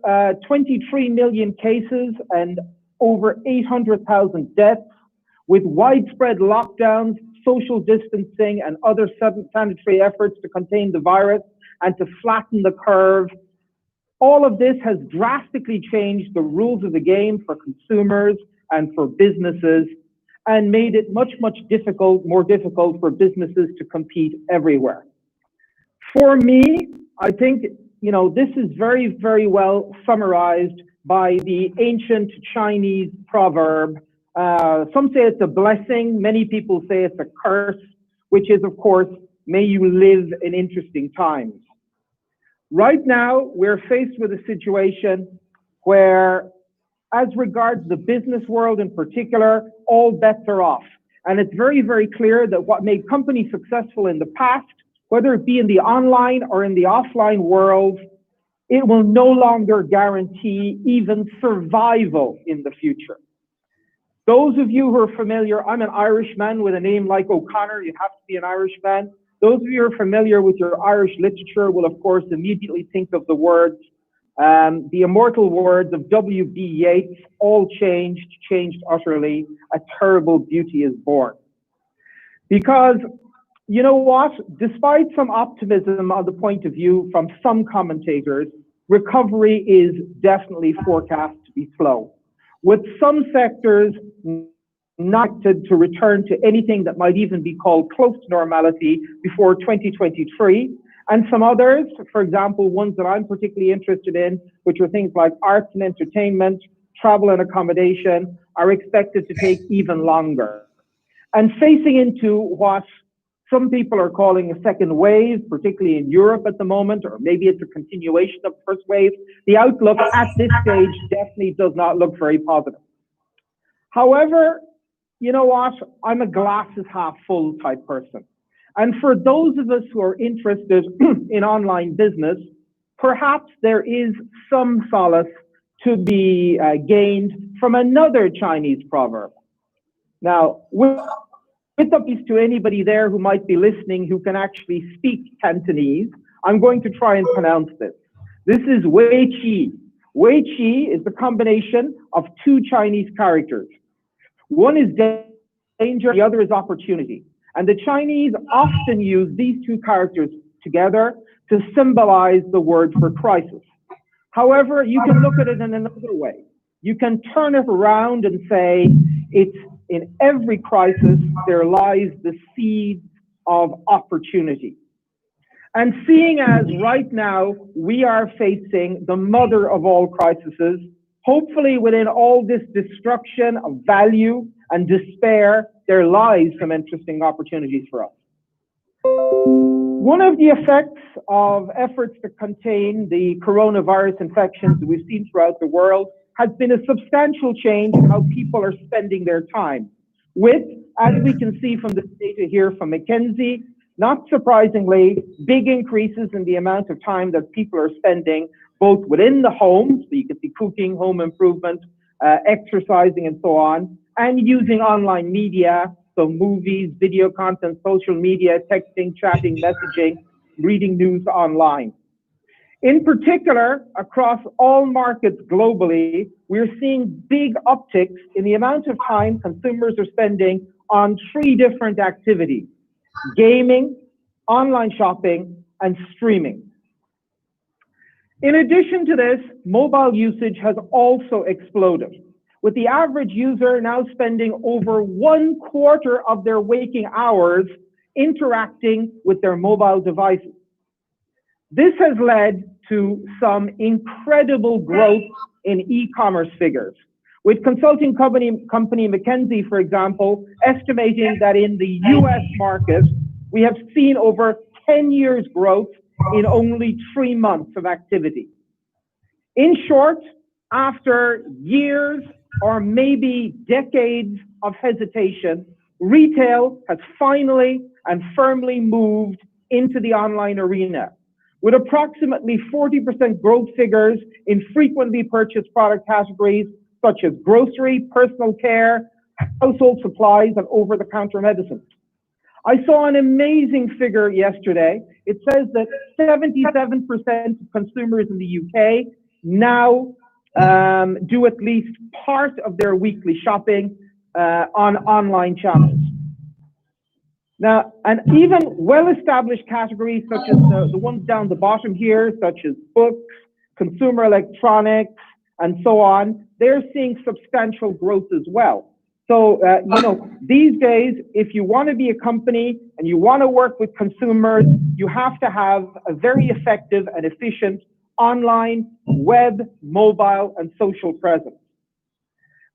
23 million cases and over 800,000 deaths, with widespread lockdowns, social distancing, and other sanitary efforts to contain the virus and to flatten the curve, all of this has drastically changed the rules of the game for consumers and for businesses and made it much, much more difficult for businesses to compete everywhere. For me, I think, this is very, very well summarized by the ancient Chinese proverb. Some say it's a blessing. Many people say it's a curse, which is, of course, may you live in interesting times. Right now, we're faced with a situation where, as regards the business world in particular, all bets are off. And it's very, very clear that what made companies successful in the past, whether it be in the online or in the offline world, it will no longer guarantee even survival in the future. Those of you who are familiar, I'm an Irishman with a name like O'Connor, you have to be an Irishman. Those of you who are familiar with your Irish literature will, of course, immediately think of the words, the immortal words of W.B. Yeats, all changed utterly, a terrible beauty is born. Because, you know what, despite some optimism on the point of view from some commentators, recovery is definitely forecast to be slow, with some sectors not to return to anything that might even be called close to normality before 2023. And some others, for example, ones that I'm particularly interested in, which are things like arts and entertainment, travel and accommodation, are expected to take even longer. And facing into what some people are calling a second wave, particularly in Europe at the moment, or maybe it's a continuation of the first wave, the outlook at this stage definitely does not look very positive. However, you know what? I'm a glasses half full type person. And for those of us who are interested in online business, perhaps there is some solace to be gained from another Chinese proverb. Now, with apologies to anybody there who might be listening who can actually speak Cantonese, I'm going to try and pronounce this. This is Wei Qi. Wei Qi is the combination of two Chinese characters. One is danger, the other is opportunity. And the Chinese often use these two characters together to symbolize the word for crisis. However, you can look at it in another way. You can turn it around and say, it's in every crisis, there lies the seed of opportunity. And seeing as right now we are facing the mother of all crises, hopefully within all this destruction of value and despair, there lies some interesting opportunities for us. One of the effects of efforts to contain the coronavirus infections that we've seen throughout the world has been a substantial change in how people are spending their time. With, as we can see from the data here from McKinsey, not surprisingly, big increases in the amount of time that people are spending both within the home, so you can see cooking, home improvement, exercising, and so on, and using online media, so movies, video content, social media, texting, chatting, messaging, reading news online. In particular, across all markets globally, we're seeing big upticks in the amount of time consumers are spending on 3 different activities: gaming, online shopping, and streaming. In addition to this, mobile usage has also exploded, with the average user now spending over 1/4 of their waking hours interacting with their mobile devices. This has led to some incredible growth in e-commerce figures, with consulting company McKinsey, for example, estimating that in the US market, we have seen over 10 years growth in only 3 months of activity. In short, after years or maybe decades of hesitation, retail has finally and firmly moved into the online arena, with approximately 40% growth figures in frequently purchased product categories such as grocery, personal care, household supplies, and over-the-counter medicines. I saw an amazing figure yesterday. It says that 77% of consumers in the UK now do at least part of their weekly shopping on online channels. Now, and even well-established categories such as the ones down the bottom here, such as books, consumer electronics, and so on, they're seeing substantial growth as well. So, these days, if you want to be a company and you want to work with consumers, you have to have a very effective and efficient online, web, mobile, and social presence.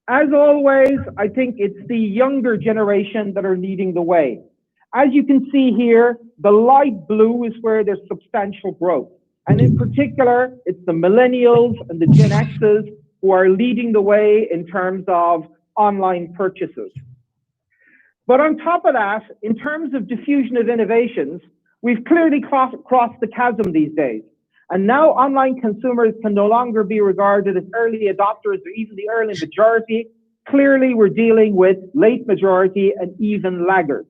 As always, I think it's the younger generation that are leading the way. As you can see here, the light blue is where there's substantial growth. And in particular, it's the millennials and the Gen Xers who are leading the way in terms of online purchases. But on top of that, in terms of diffusion of innovations, we've clearly crossed the chasm these days. And now online consumers can no longer be regarded as early adopters or even the early majority. Clearly, we're dealing with late majority and even laggards.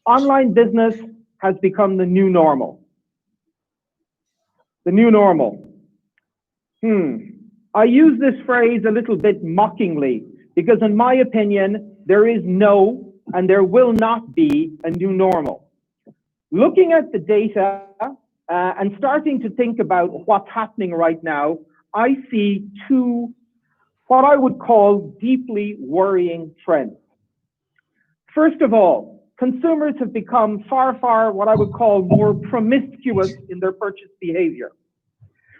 Online business has become the new normal. The new normal. I use this phrase a little bit mockingly because in my opinion, there is no and there will not be a new normal. Looking at the data and starting to think about what's happening right now, I see 2 what I would call deeply worrying trends. First of all, consumers have become far what I would call more promiscuous in their purchase behavior,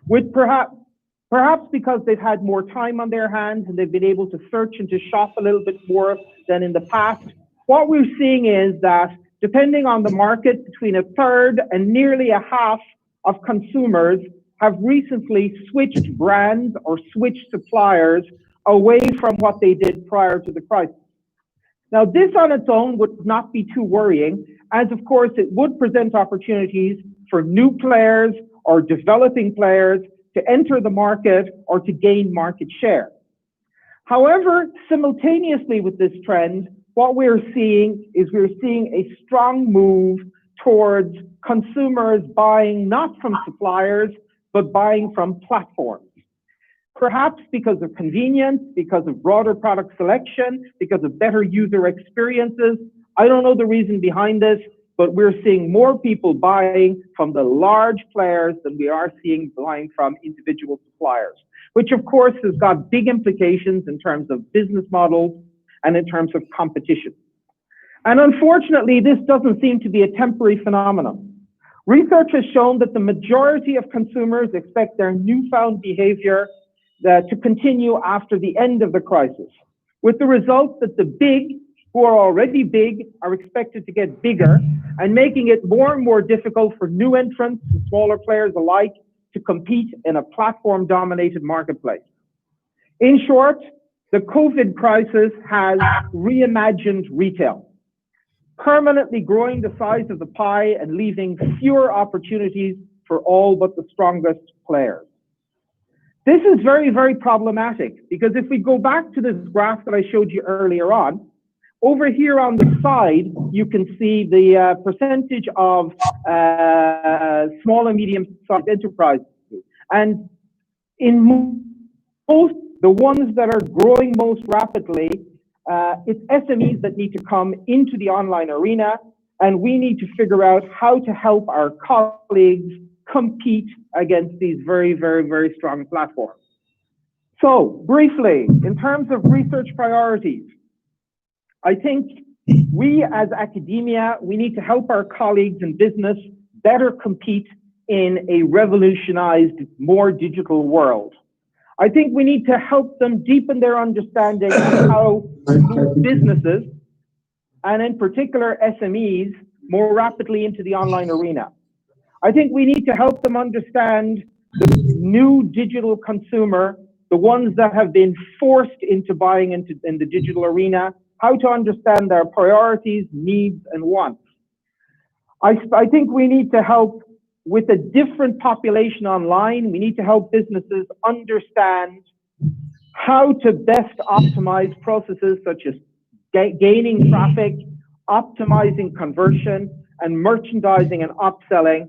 with perhaps because they've had more time on their hands and they've been able to search and to shop a little bit more than in the past. What we're seeing is that depending on the market, between 1/3 and nearly 1/2 of consumers have recently switched brands or switched suppliers away from what they did prior to the crisis. Now, this on its own would not be too worrying, as of course it would present opportunities for new players or developing players to enter the market or to gain market share. However, simultaneously with this trend, what we're seeing a strong move towards consumers buying not from suppliers, but buying from platforms. Perhaps because of convenience, because of broader product selection, because of better user experiences. I don't know the reason behind this, but we're seeing more people buying from the large players than we are seeing buying from individual suppliers, which of course has got big implications in terms of business models and in terms of competition. And unfortunately, this doesn't seem to be a temporary phenomenon. Research has shown that the majority of consumers expect their newfound behavior to continue after the end of the crisis, with the result that the big, who are already big, are expected to get bigger and making it more and more difficult for new entrants and smaller players alike to compete in a platform-dominated marketplace. In short, the COVID crisis has reimagined retail, permanently growing the size of the pie and leaving fewer opportunities for all but the strongest players. This is very problematic because if we go back to this graph that I showed you earlier on, over here on the side, you can see the percentage of small and medium-sized enterprises. And in most, the ones that are growing most rapidly It's SMEs that need to come into the online arena, and we need to figure out how to help our colleagues compete against these very, very, very strong platforms. So briefly, in terms of research priorities, I think we as academia, we need to help our colleagues in business better compete in a revolutionized, more digital world. I think we need to help them deepen their understanding of how to move businesses, and in particular SMEs, more rapidly into the online arena. I think we need to help them understand the new digital consumer, the ones that have been forced into buying in the digital arena, how to understand their priorities, needs, and wants. I think we need to help with a different population online. We need to help businesses understand how to best optimize processes such as gaining traffic, optimizing conversion, and merchandising and upselling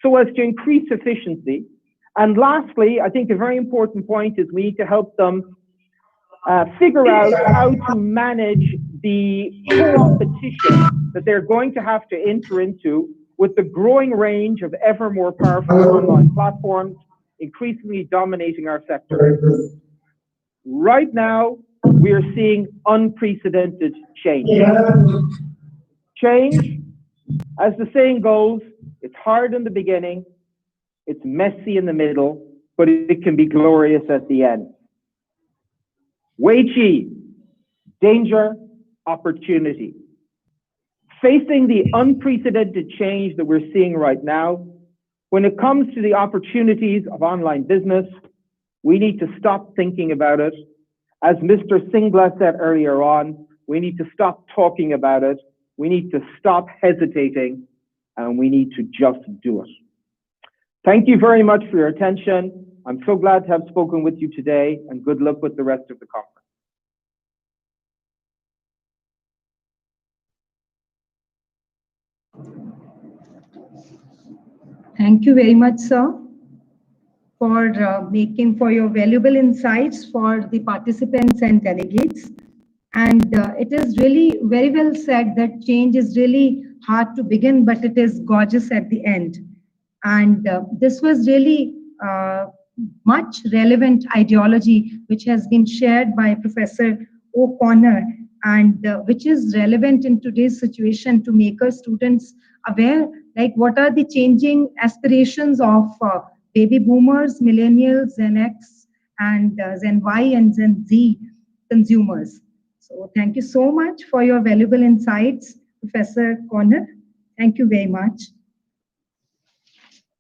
so as to increase efficiency. And lastly, I think a very important point is we need to help them figure out how to manage the competition that they're going to have to enter into with the growing range of ever more powerful online platforms increasingly dominating our sector. Right now, we are seeing unprecedented change. Change, as the saying goes, it's hard in the beginning, it's messy in the middle, but it can be glorious at the end. Wei Qi, danger, opportunity. Facing the unprecedented change that we're seeing right now, when it comes to the opportunities of online business, we need to stop thinking about it. As Mr. Singla said earlier on, we need to stop talking about it. We need to stop hesitating, and we need to just do it. Thank you very much for your attention. I'm so glad to have spoken with you today, and good luck with the rest of the conference. Thank you very much, sir, for your valuable insights for the participants and delegates. And it is really very well said that change is really hard to begin, but it is gorgeous at the end. And this was really much relevant ideology which has been shared by Professor O'Connor, and which is relevant in today's situation to make our students aware, like what are the changing aspirations of baby boomers, millennials, Gen X, and Gen Y and Gen Z consumers. So thank you so much for your valuable insights, Professor Connor. Thank you very much.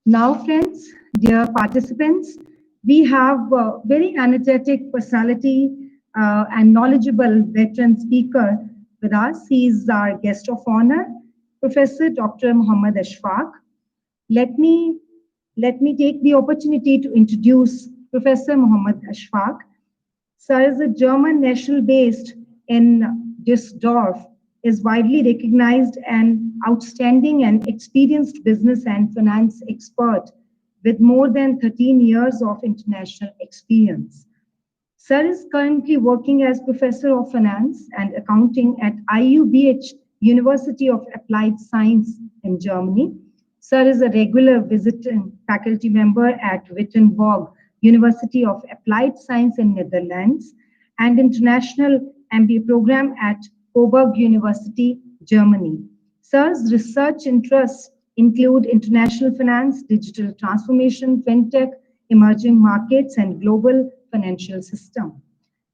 Now, friends, dear participants, we have a very energetic personality and knowledgeable veteran speaker with us. He is our guest of honor, Professor Dr. Muhammad Ashfaq. Let me take the opportunity to introduce Professor Muhammad Ashfaq. Sir is a German national based in Düsseldorf, is widely recognized and outstanding and experienced business and finance expert with more than 13 years of international experience. Sir is currently working as Professor of Finance and Accounting at IUBH University of Applied Science in Germany. Sir is a regular visiting faculty member at Wittenberg University of Applied Science in Netherlands and International MBA program at Coburg University, Germany. Sir's research interests include international finance, digital transformation, fintech, emerging markets, and global financial system.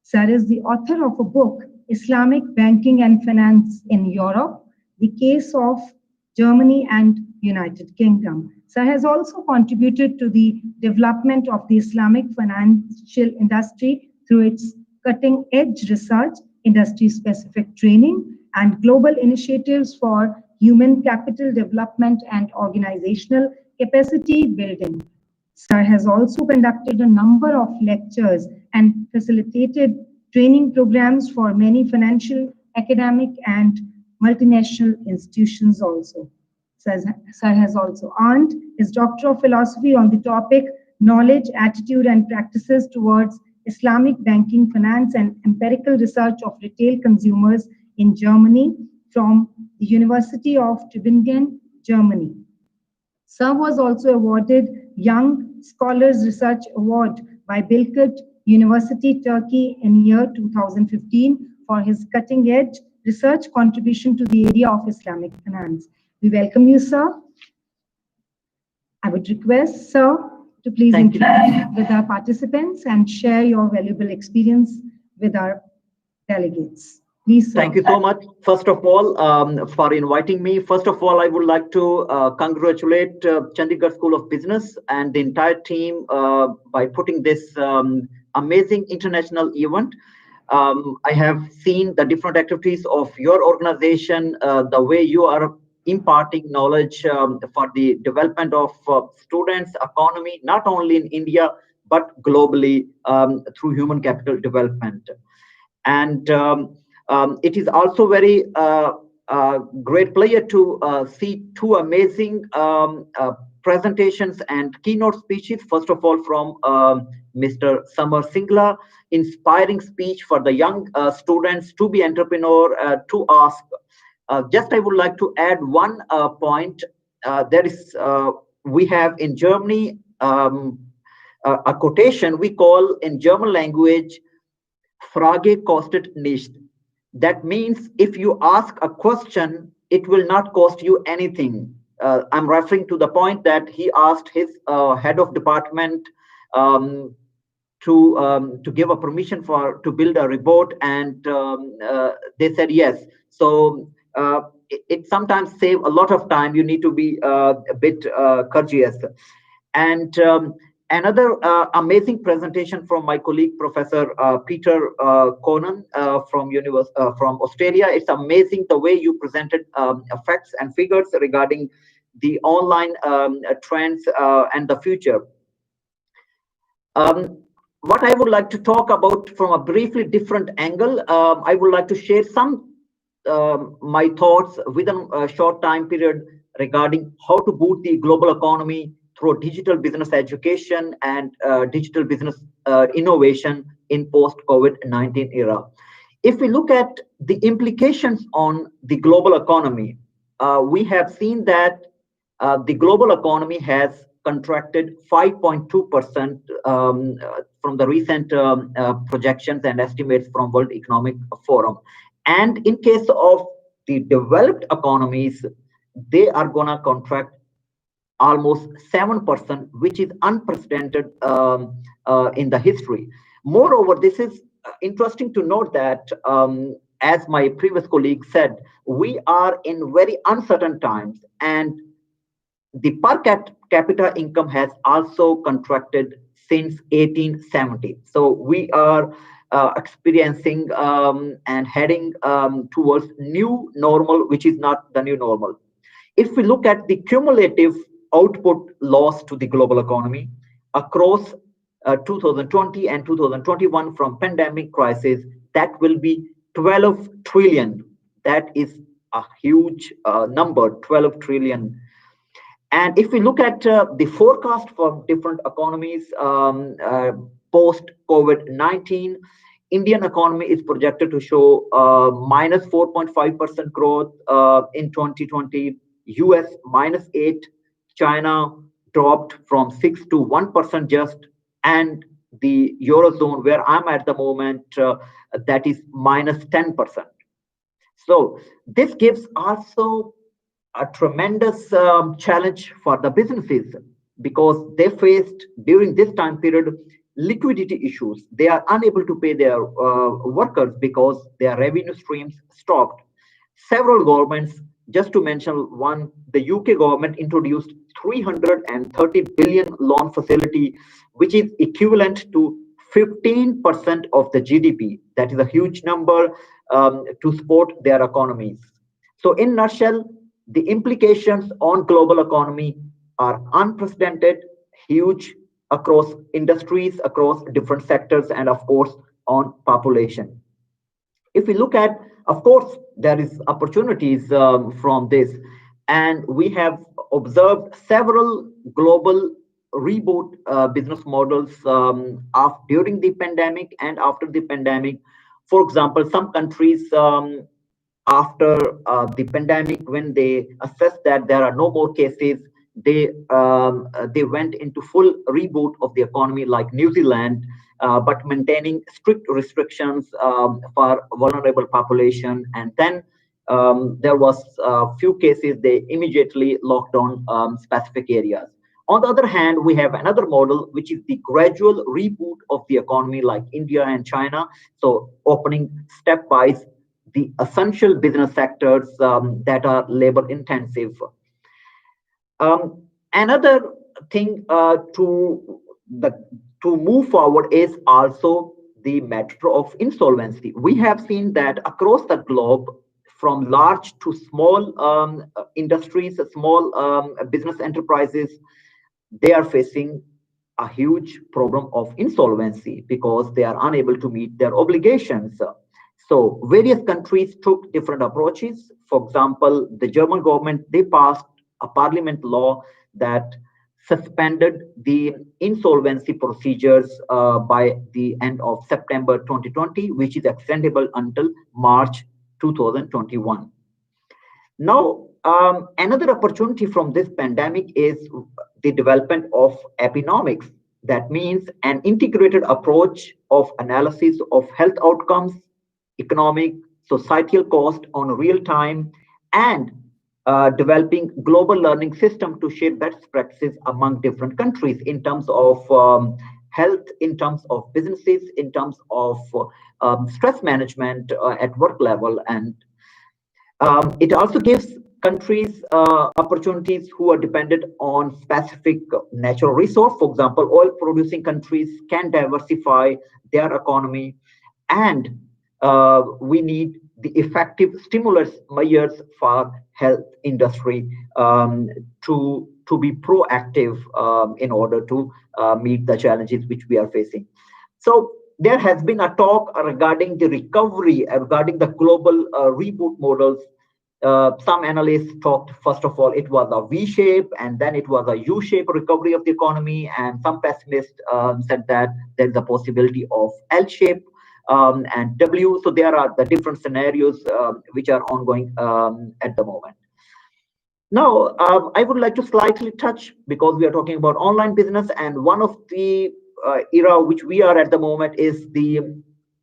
Sir is the author of a book, Islamic Banking and Finance in Europe, the Case of Germany and United Kingdom. Sir has also contributed to the development of the Islamic financial industry through its cutting-edge research, industry-specific training, and global initiatives for human capital development and organizational capacity building. Sir has also conducted a number of lectures and facilitated training programs for many financial, academic, and multinational institutions also. Sir has also earned his Doctor of Philosophy on the topic Knowledge, Attitude, and Practices Towards Islamic Banking, Finance and Empirical Research of Retail Consumers in Germany from the University of Tübingen, Germany. Sir was also awarded Young Scholars Research Award by Bilkent University, Turkey in year 2015 for his cutting-edge research contribution to the area of Islamic finance. We welcome you, sir. I would request, sir, to please interact with our participants and share your valuable experience with our delegates. Please, sir. Thank you so much, first of all, for inviting me. First of all, I would like to congratulate Chandigarh School of Business and the entire team by putting this amazing international event. I have seen the different activities of your organization, the way you are imparting knowledge for the development of students, economy, not only in India, but globally through human capital development. And it is also very great pleasure to see two amazing presentations and keynote speeches. First of all, from Mr. Samar Singla, inspiring speech for the young students to be entrepreneur, to ask. Just I would like to add one point. There is we have in Germany a quotation we call in German language Frage kostet nicht. That means if you ask a question, it will not cost you anything. I'm referring to the point that he asked his head of department to give a permission to build a robot, and they said yes. So it sometimes save a lot of time. You need to be a bit courteous. And another amazing presentation from my colleague, Professor Peter Conan from Australia. It's amazing the way you presented facts and figures regarding the online trends and the future. What I would like to talk about from a briefly different angle, I would like to share some my thoughts within a short time period regarding how to boost the global economy through digital business education and digital business innovation in post-COVID-19 era. If we look at the implications on the global economy, we have seen that the global economy has contracted 5.2% from the recent projections and estimates from World Economic Forum. And in case of the developed economies, they are going to contract almost 7%, which is unprecedented in the history. Moreover, this is interesting to note that, as my previous colleague said, we are in very uncertain times, and the per capita income has also contracted since 1870. So we are experiencing and heading towards new normal, which is not the new normal. If we look at the cumulative output loss to the global economy across 2020 and 2021 from pandemic crisis, that will be 12 trillion. That is a huge number, 12 trillion. And if we look at the forecast for different economies post COVID-19, Indian economy is projected to show minus 4.5% growth in 2020, US minus 8%, China dropped from 6 to 1% just, and the Eurozone, where I'm at the moment, that is minus 10%. So this gives also a tremendous challenge for the businesses, because they faced during this time period liquidity issues. They are unable to pay their workers because their revenue streams stopped. Several governments, just to mention one, the UK government introduced 330 billion loan facility, which is equivalent to 15% of the GDP. That is a huge number to support their economies. So in a nutshell, the implications on global economy are unprecedented, huge across industries, across different sectors, and of course on population. If we look at, of course, there is opportunities from this, and we have observed several global reboot business models during the pandemic and after the pandemic. For example, some countries after the pandemic, when they assessed that there are no more cases, they went into full reboot of the economy, like New Zealand, but maintaining strict restrictions for vulnerable population. And then there was a few cases, they immediately locked down specific areas. On the other hand, we have another model, which is the gradual reboot of the economy, like India and China. So opening stepwise the essential business sectors that are labor intensive. Another thing to move forward is also the matter of insolvency. We have seen that across the globe, from large to small industries, small business enterprises, they are facing a huge problem of insolvency because they are unable to meet their obligations. So various countries took different approaches. For example, the German government, they passed a parliament law that suspended the insolvency procedures by the end of September 2020, which is extendable until March 2021. Now, another opportunity from this pandemic is the development of epinomics. That means an integrated approach of analysis of health outcomes, economic, societal cost on real time, and developing global learning system to share best practices among different countries in terms of health, in terms of businesses, in terms of stress management at work level. And it also gives countries opportunities who are dependent on specific natural resource. For example, oil producing countries can diversify their economy, and we need the effective stimulus measures for health industry to be proactive in order to meet the challenges which we are facing. So there has been a talk regarding the recovery, regarding the global reboot models. Some analysts talked, first of all, it was a V shape, and then it was a U shape recovery of the economy. And some pessimists said that there is a possibility of L shape and W. So there are the different scenarios which are ongoing at the moment. Now, I would like to slightly touch, because we are talking about online business, and one of the era which we are at the moment is the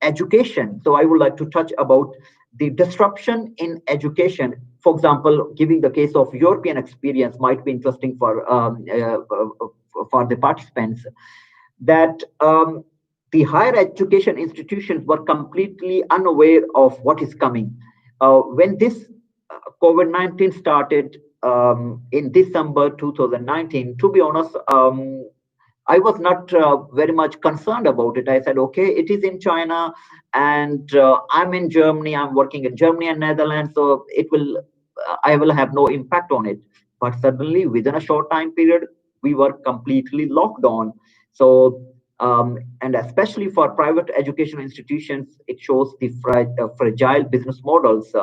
education. So I would like to touch about the disruption in education. For example, giving the case of European experience might be interesting for the participants, that the higher education institutions were completely unaware of what is coming. When this COVID-19 started in December 2019, to be honest, I was not very much concerned about it. I said, okay, it is in China, and I'm in Germany. I'm working in Germany and Netherlands, so I will have no impact on it. But suddenly, within a short time period, we were completely locked down. So, and especially for private education institutions, it shows the fragile business models,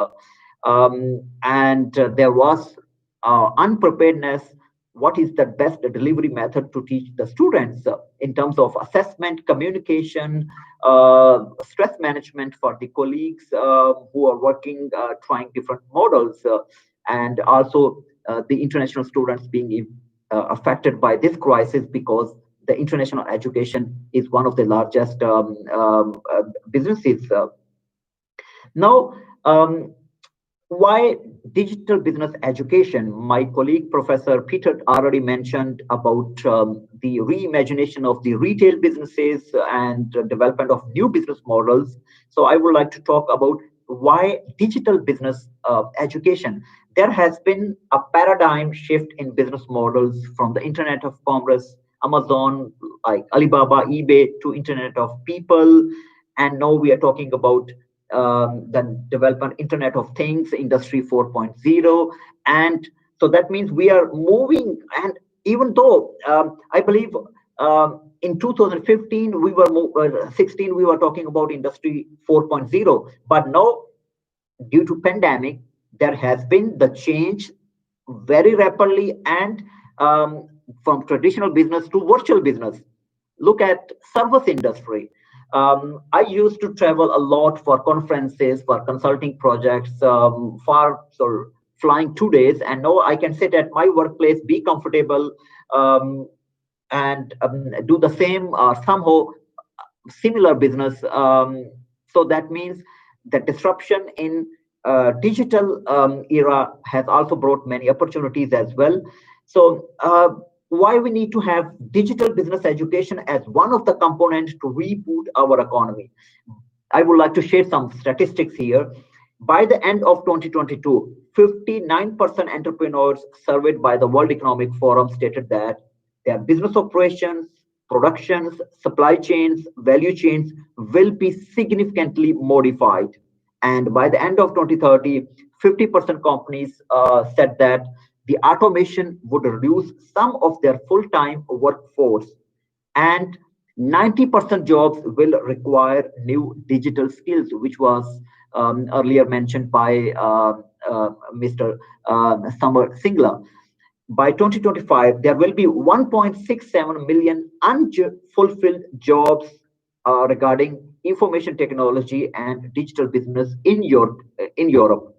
and there was unpreparedness. What is the best delivery method to teach the students in terms of assessment, communication, stress management for the colleagues who are working, trying different models, and also the international students being affected by this crisis, because the international education is one of the largest businesses. Now, why digital business education? My colleague, Professor Peter, already mentioned about the reimagination of the retail businesses and development of new business models. So I would like to talk about why digital business education. There has been a paradigm shift in business models from the Internet of Commerce, Amazon, like Alibaba, eBay, to Internet of People. And now we are talking about the development Internet of Things, Industry 4.0. And so that means we are moving. And even though I believe in 2015, 16, we were talking about Industry 4.0, but now due to pandemic, there has been the change very rapidly, and from traditional business to virtual business. Look at service industry. I used to travel a lot for conferences, for consulting projects, for flying 2 days, and now I can sit at my workplace, be comfortable, um, and do the same somehow similar business. So that means the disruption in digital era has also brought many opportunities as well. So why we need to have digital business education as one of the components to reboot our economy? I would like to share some statistics here. By the end of 2022, 59% entrepreneurs surveyed by the World Economic Forum stated that their business operations, productions, supply chains, value chains will be significantly modified. And by the end of 2030, 50% companies said that the automation would reduce some of their full-time workforce, and 90% jobs will require new digital skills, which was earlier mentioned by Mr. Samar Singla. By 2025, there will be 1.67 million unfulfilled jobs regarding information technology and digital business in Europe.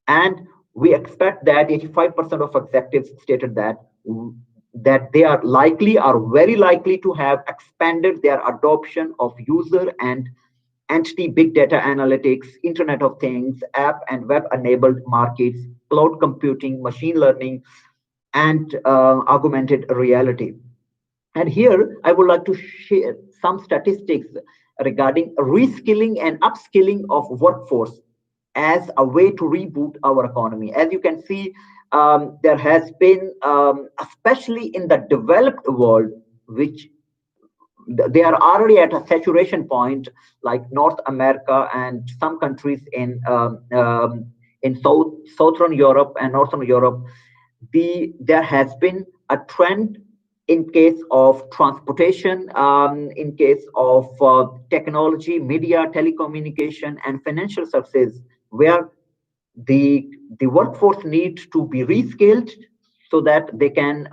And we expect that 85% of executives stated that they are likely or very likely to have expanded their adoption of user and entity big data analytics, Internet of Things, app and web enabled markets, cloud computing, machine learning, and augmented reality. And here I would like to share some statistics regarding reskilling and upskilling of workforce as a way to reboot our economy. As you can see, there has been, especially in the developed world, which they are already at a saturation point, like North America and some countries in Southern Europe and Northern Europe. There has been a trend in case of transportation, in case of technology, media, telecommunication, and financial services, where the workforce needs to be reskilled so that they can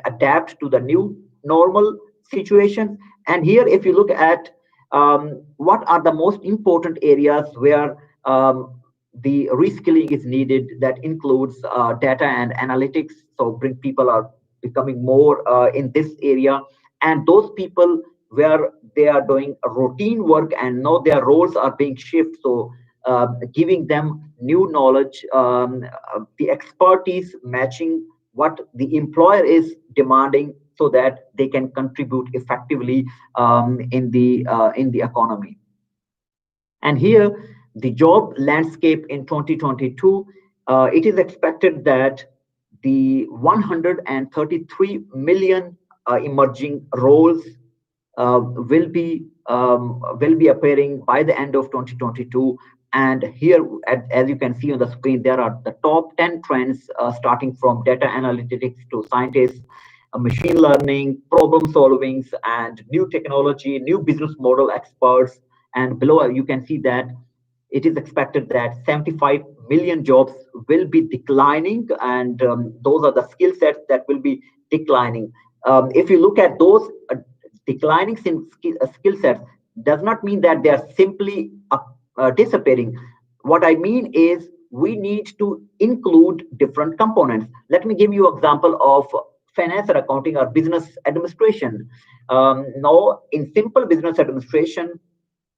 adapt to the new normal situation. And here, if you look at what are the most important areas where the reskilling is needed, that includes data and analytics. So bring people are becoming more in this area, and those people where they are doing routine work and now their roles are being shifted. So giving them new knowledge, the expertise matching what the employer is demanding, so that they can contribute effectively in the economy. And here, the job landscape in 2022, it is expected that the 133 million emerging roles will be appearing by the end of 2022. And here, as you can see on the screen, there are the top 10 trends, starting from data analytics to scientists, machine learning, problem solving, and new technology, new business model experts. And below, you can see that it is expected that 75 million jobs will be declining, and those are the skill sets that will be declining. If you look at those declining skill sets, does not mean that they are simply disappearing. What I mean is we need to include different components. Let me give you an example of finance or accounting or business administration. Now, in simple business administration,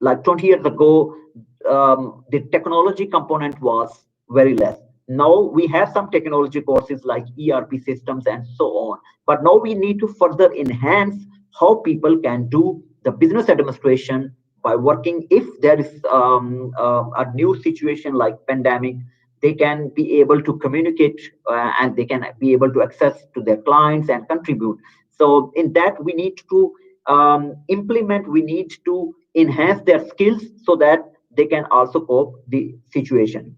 like 20 years ago, the technology component was very less. Now we have some technology courses like ERP systems and so on. But now we need to further enhance how people can do the business administration by working. If there is a new situation like pandemic, they can be able to communicate and they can be able to access to their clients and contribute. So in that, we need to implement, we need to enhance their skills so that they can also cope the situation.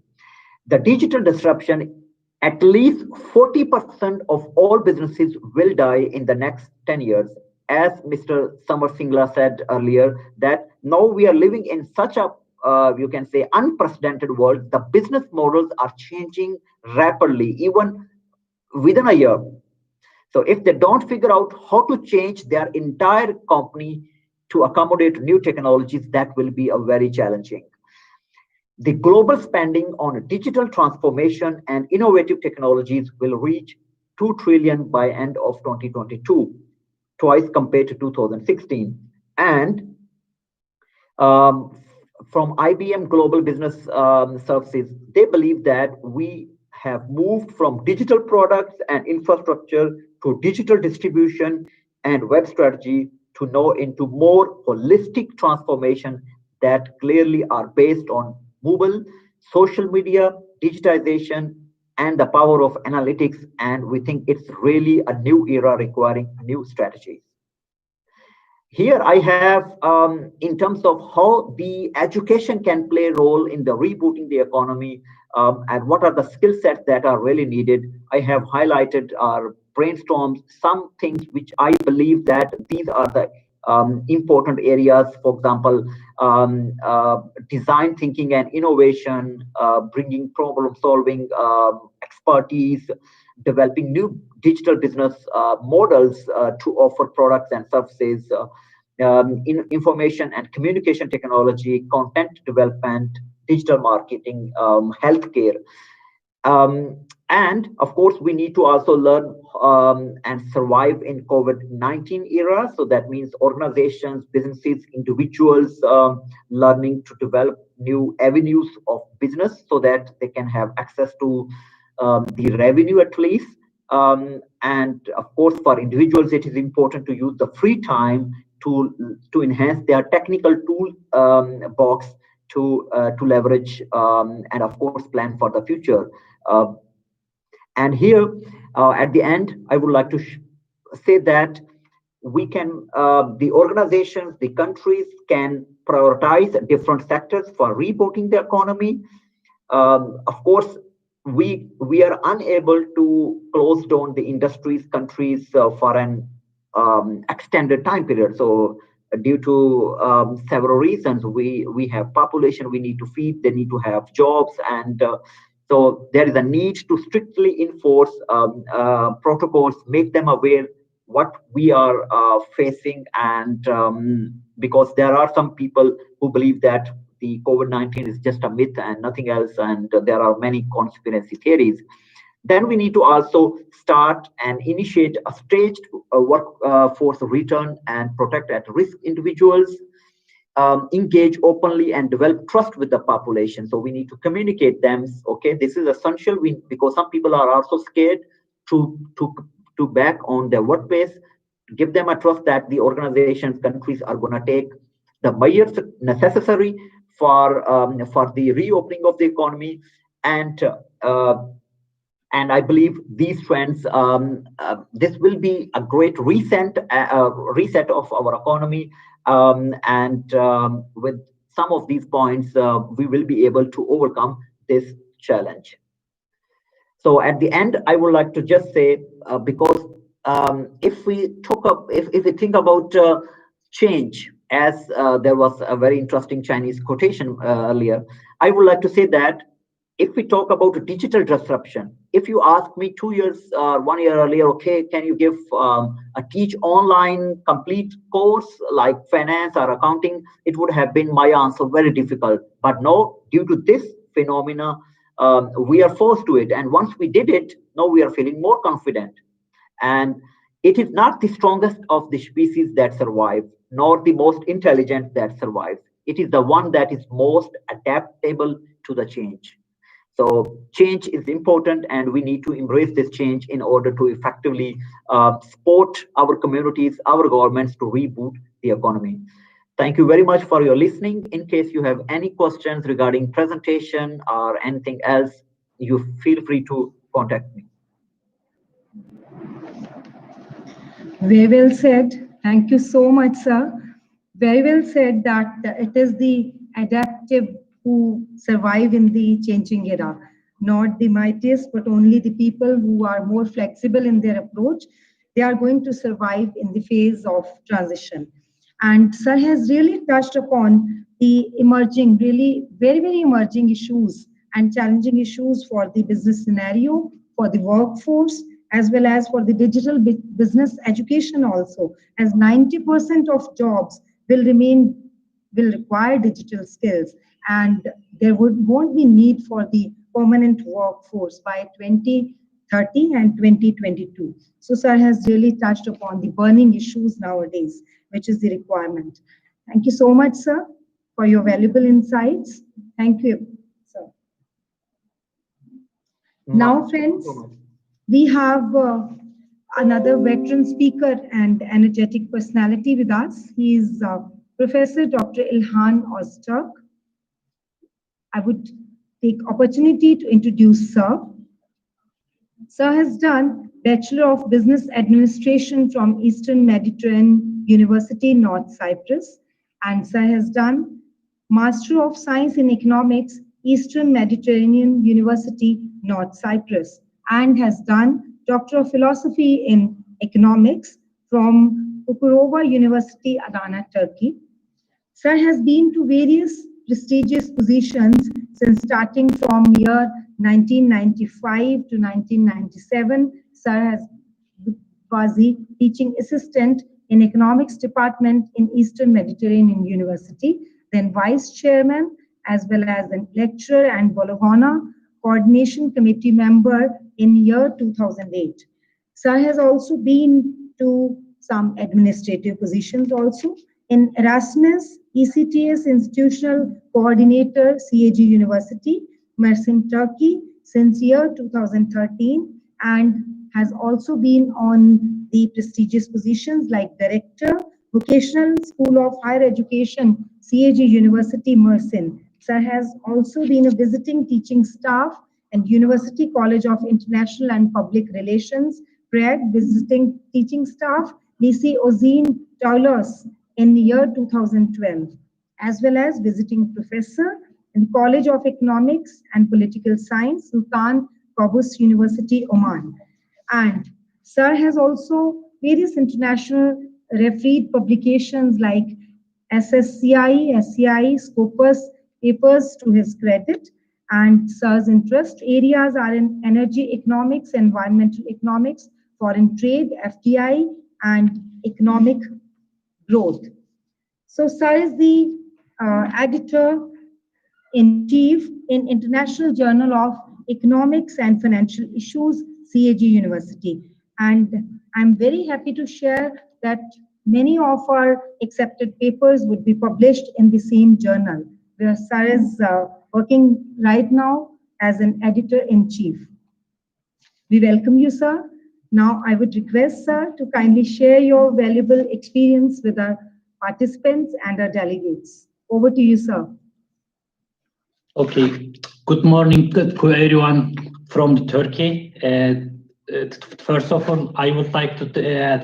The digital disruption, at least 40% of all businesses will die in the next 10 years. As Mr. Samar Singla said earlier, that now we are living in such a, you can say, unprecedented world. The business models are changing rapidly, even within a year. So if they don't figure out how to change their entire company to accommodate new technologies, that will be a very challenging. The global spending on digital transformation and innovative technologies will reach 2 trillion by end of 2022, twice compared to 2016. And um, from IBM Global Business Services, they believe that we have moved from digital products and infrastructure to digital distribution and web strategy to now into more holistic transformation that clearly are based on mobile, social media, digitization, and the power of analytics. And we think it's really a new era requiring new strategies. Here I have, in terms of how the education can play a role in the rebooting the economy, and what are the skill sets that are really needed. I have highlighted or brainstormed some things which I believe that these are the important areas. For example, design thinking and innovation, bringing problem solving expertise, developing new digital business models to offer products and services, in information and communication technology, content development, digital marketing, healthcare. And of course, we need to also learn and survive in COVID-19 era. So that means organizations, businesses, individuals learning to develop new avenues of business so that they can have access to the revenue at least. And of course, for individuals, it is important to use the free time to enhance their technical tool box to leverage and of course plan for the future. And here at the end, I would like to say that we can, the organizations, the countries can prioritize different sectors for rebooting the economy. Of course, we are unable to close down the industries, countries for an extended time period. So due to several reasons, we have population we need to feed, they need to have jobs, and so there is a need to strictly enforce protocols, make them aware what we are facing, and because there are some people who believe that the COVID-19 is just a myth and nothing else, and there are many conspiracy theories. Then we need to also start and initiate a staged workforce return and protect at risk individuals, engage openly and develop trust with the population. So we need to communicate them. Okay, this is essential because some people are also scared to back on their workplace. Give them a trust that the organizations, countries are going to take the measures necessary for the reopening of the economy, and I believe these trends, this will be a great reset of our economy. And with some of these points, we will be able to overcome this challenge. So at the end, I would like to just say, because if we think about change, as there was a very interesting Chinese quotation earlier, I would like to say that if we talk about digital disruption, if you ask me 2 years, 1 year earlier, okay, can you give a teach online complete course like finance or accounting? It would have been my answer very difficult. But no, due to this phenomena, we are forced to it. And once we did it, now we are feeling more confident. And it is not the strongest of the species that survive, nor the most intelligent that survives. It is the one that is most adaptable to the change. So change is important, and we need to embrace this change in order to effectively support our communities, our governments to reboot the economy. Thank you very much for your listening. In case you have any questions regarding presentation or anything else, you feel free to contact me. Very well said. Thank you so much, sir. Very well said that it is the adaptive who survive in the changing era, not the mightiest, but only the people who are more flexible in their approach. They are going to survive in the phase of transition. And sir has really touched upon the emerging, really very, very emerging issues and challenging issues for the business scenario, for the workforce, as well as for the digital business education also, as 90% of jobs will require digital skills, and there won't be need for the permanent workforce by 2030 and 2022. So sir has really touched upon the burning issues nowadays, which is the requirement. Thank you so much, sir, for your valuable insights. Thank you, sir. Now, friends, we have another veteran speaker and energetic personality with us. He is Professor Dr. Ilhan Ozturk. I would take opportunity to introduce Sir. Sir has done Bachelor of Business Administration from Eastern Mediterranean University, North Cyprus, and Sir has done Master of Science in Economics, Eastern Mediterranean University, North Cyprus, and has done Doctor of Philosophy in Economics from Ukurova University, Adana, Turkey. Sir has been to various prestigious positions since starting from year 1995 to 1997. Sir was the teaching assistant in economics department in Eastern Mediterranean University, then vice chairman, as well as a lecturer and Bologna coordination committee member in year 2008. Sir has also been to some administrative positions also in Erasmus, ECTS Institutional Coordinator, CAG University, Mersin, Turkey, since year 2013, and has also been on the prestigious positions like Director, Vocational School of Higher Education, CAG University, Mersin. Sir has also been a visiting teaching staff and University College of International and Public Relations, Prague, visiting teaching staff, Lycée Ozine Toulouse in the year 2012, as well as visiting professor in the College of Economics and Political Science, Sultan Qaboos University, Oman. And Sir has also various international refereed publications like SSCI, SCI, Scopus papers to his credit. And Sir's interest areas are in energy economics, environmental economics, foreign trade, FDI, and economic growth. So Sir is the editor-in-chief in International Journal of Economics and Financial Issues, CAG University. And I'm very happy to share that many of our accepted papers would be published in the same journal, where Sir is working right now as an editor-in-chief. We welcome you, sir. Now I would request, sir, to kindly share your valuable experience with our participants and our delegates. Over to you, sir. Okay. Good morning to everyone from Turkey. First of all, I would like to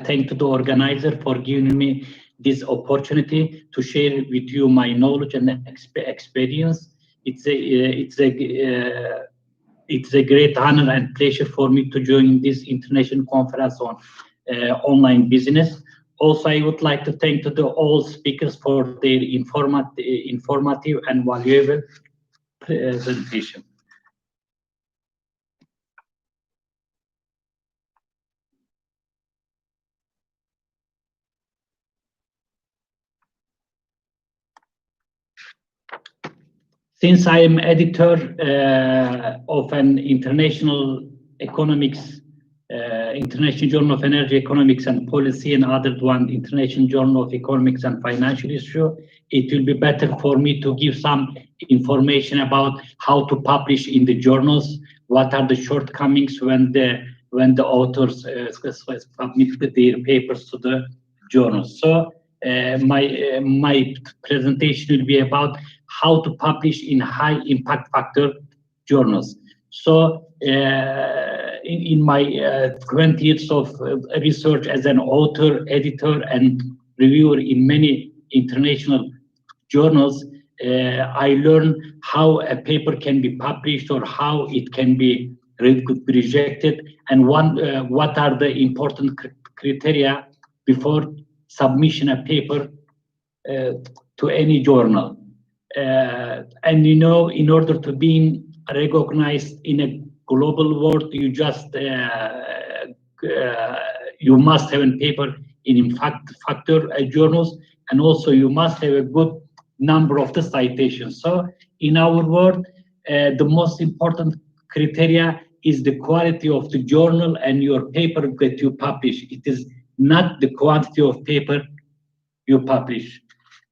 thank the organizer for giving me this opportunity to share with you my knowledge and experience. It's a great honor and pleasure for me to join this international conference on online business. Also, I would like to thank all speakers for their informative and valuable presentation. Since I am editor of an international economics, International Journal of Energy Economics and Policy, and other one, International Journal of Economics and Financial Issue, it will be better for me to give some information about how to publish in the journals, what are the shortcomings when the authors submit their papers to the journals. So my presentation will be about how to publish in high impact factor journals. So in my 20 years of research as an author, editor, and reviewer in many international journals, I learned how a paper can be published or how it can be rejected, and what are the important criteria before submission a paper to any journal. And you know, in order to be recognized in a global world, you just you must have a paper in impact factor journals, and also you must have a good number of the citations. So in our world, the most important criteria is the quality of the journal and your paper that you publish. It is not the quantity of paper you publish.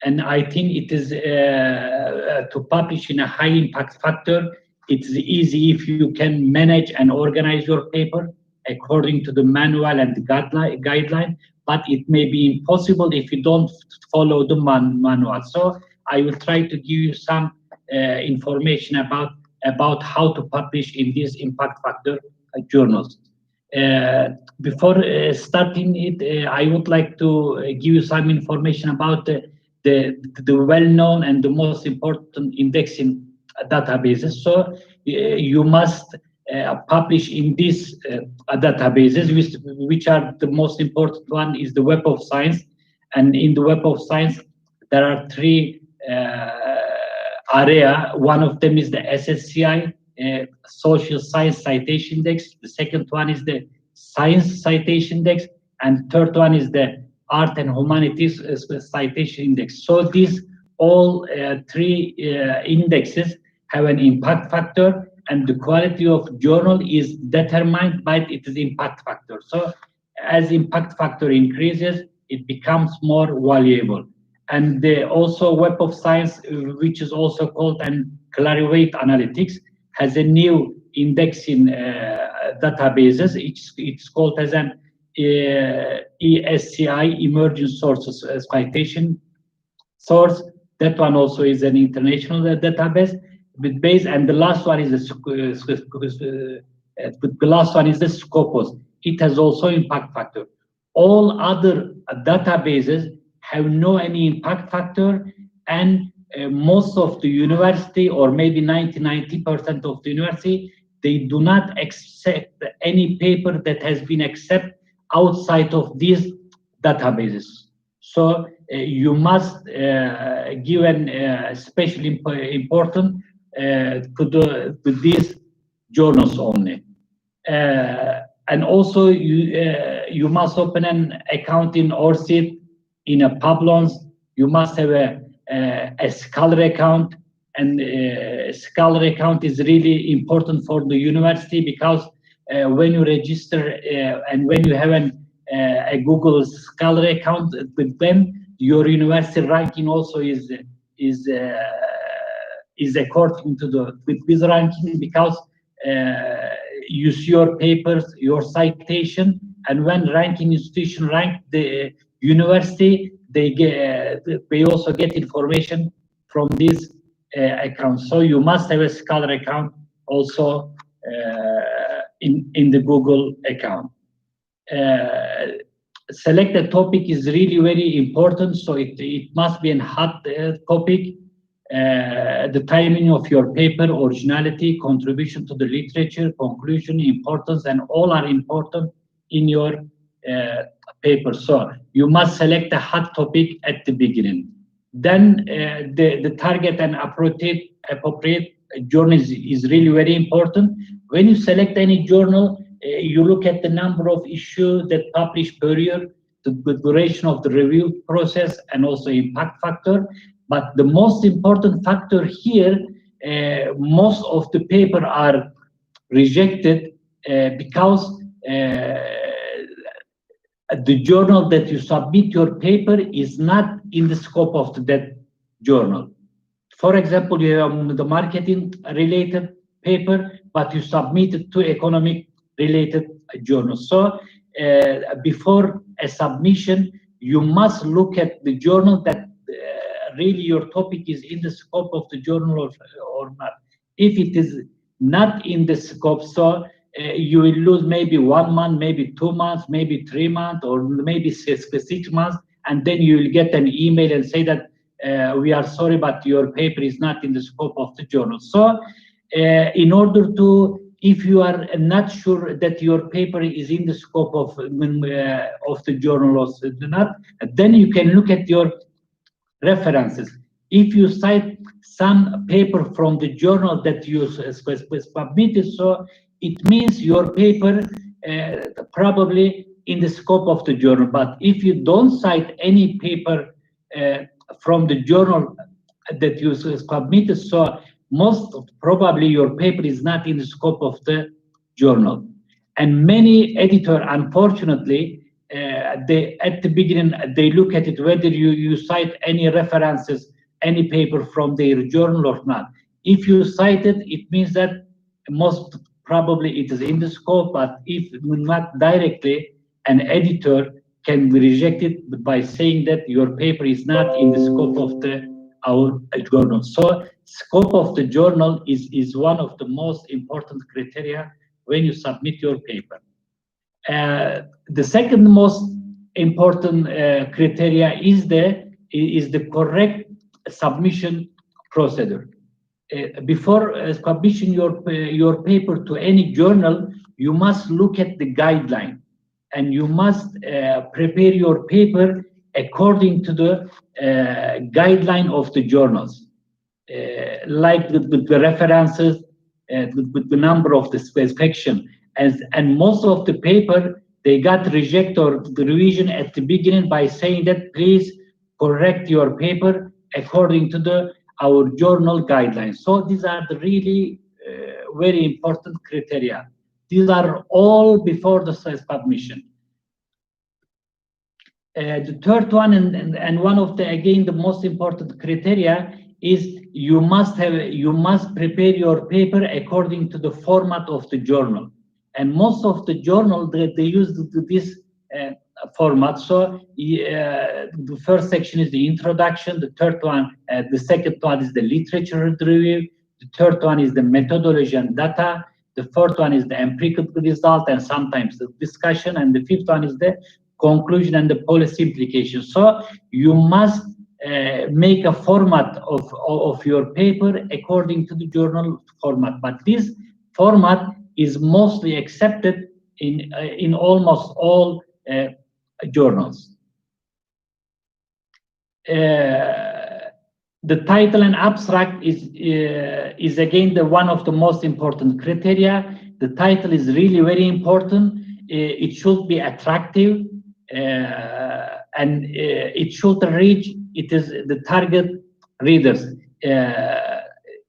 And I think it is to publish in a high impact factor, it's easy if you can manage and organize your paper according to the manual and the guideline, but it may be impossible if you don't follow the manual. So I will try to give you some information about how to publish in these impact factor journals. Before starting it, I would like to give you some information about the well-known and the most important indexing databases. So you must publish in these databases, which are the most important one is the Web of Science. And in the Web of Science, there are three area. One of them is the SSCI, Social Science Citation Index. The second one is the Science Citation Index, and third one is the Art and Humanities Citation Index. So these all three indexes have an impact factor, and the quality of journal is determined by its impact factor. So as impact factor increases, it becomes more valuable. And also Web of Science, which is also called and Clarivate Analytics, has a new indexing databases. It's called as an ESCI, Emerging Sources Citation Source. That one also is an international database. And the last one is the Scopus. It has also impact factor. All other databases have no any impact factor, and most of the university, or maybe 90% of the university, they do not accept any paper that has been accepted outside of these databases. So you must give an special importance to these journals only. And also you must open an account in ORCID, in a Publons. You must have a Scholar account, and Scholar account is really important for the university, because when you register and when you have a Google Scholar account with them, your university ranking also is according to with this ranking, because you see your papers, your citation, and when ranking institution rank the university, they also get information from this account. So you must have a Scholar account also in the Google account. Select a topic is really very important, so it must be a hot topic. The timing of your paper, originality, contribution to the literature, conclusion, importance, and all are important in your paper. So you must select a hot topic at the beginning. Then the target and appropriate journal is really very important. When you select any journal, you look at the number of issues that publish per year, the duration of the review process, and also impact factor. But the most important factor here, most of the paper are rejected because the journal that you submit your paper is not in the scope of that journal. For example, you have the marketing related paper, but you submit it to economic related journal. So before a submission, you must look at the journal that really your topic is in the scope of the journal or not. If it is not in the scope, so you will lose maybe 1 month, maybe 2 months, maybe 3 months, or maybe 6 months, and then you will get an email and say that we are sorry, but your paper is not in the scope of the journal. So in order to, if you are not sure that your paper is in the scope of the journal or not, then you can look at your references. If you cite some paper from the journal that you submitted, so it means your paper probably in the scope of the journal. But if you don't cite any paper from the journal that you submitted, so most probably your paper is not in the scope of the journal. And many editors, unfortunately, they at the beginning they look at it whether you cite any references, any paper from their journal or not. If you cite it, it means that most probably it is in the scope, but if not directly, an editor can reject it by saying that your paper is not in the scope of our journal. So scope of the journal is one of the most important criteria when you submit your paper. The second most important criteria is the correct submission procedure. Before publishing your paper to any journal, you must look at the guideline, and you must prepare your paper according to the guideline of the journals, like the references, with the number of the section, and most of the paper they got rejected or the revision at the beginning by saying that please correct your paper according to our journal guidelines. So these are the really very important criteria. These are all before the submission. The third one, and one of the again the most important criteria is you must prepare your paper according to the format of the journal. And most of the journal they use this format. So the first section is the introduction. The third one, the second one is the literature review. The third one is the methodology and data. The fourth one is the empirical result and sometimes the discussion. And the fifth one is the conclusion and the policy implications. So you must make a format of your paper according to the journal format. But this format is mostly accepted in almost all journals. The title and abstract is again one of the most important criteria. The title is really very important. It should be attractive, and it should reach the target readers.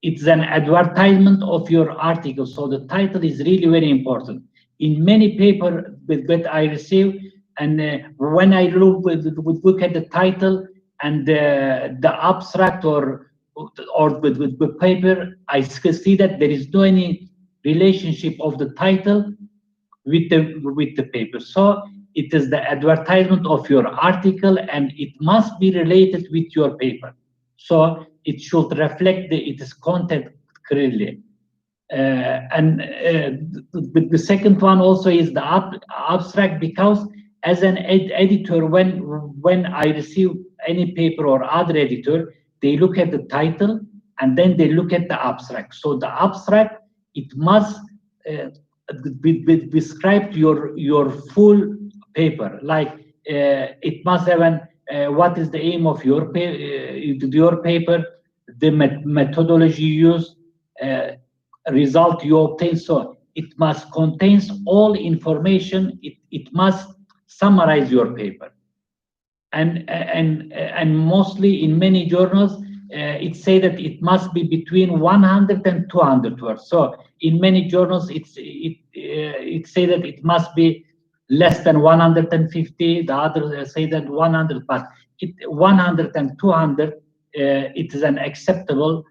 It's an advertisement of your article, so the title is really very important. In many papers that I receive, and when I look at the title and the abstract or the paper, I see that there is no any relationship of the title with the paper. So it is the advertisement of your article, and it must be related with your paper. So it should reflect its content clearly. And the second one also is the abstract, because as an editor, when I receive any paper or other editor, they look at the title and then they look at the abstract. So the abstract, it must describe your full paper. Like it must have what is the aim of your paper, the methodology used, result you obtain. So it must contain all information. It must summarize your paper. And mostly in many journals, it say that it must be between 100 and 200 words. So in many journals, it say that it must be less than 150. The others say that 100, but 100 and 200, it is an acceptable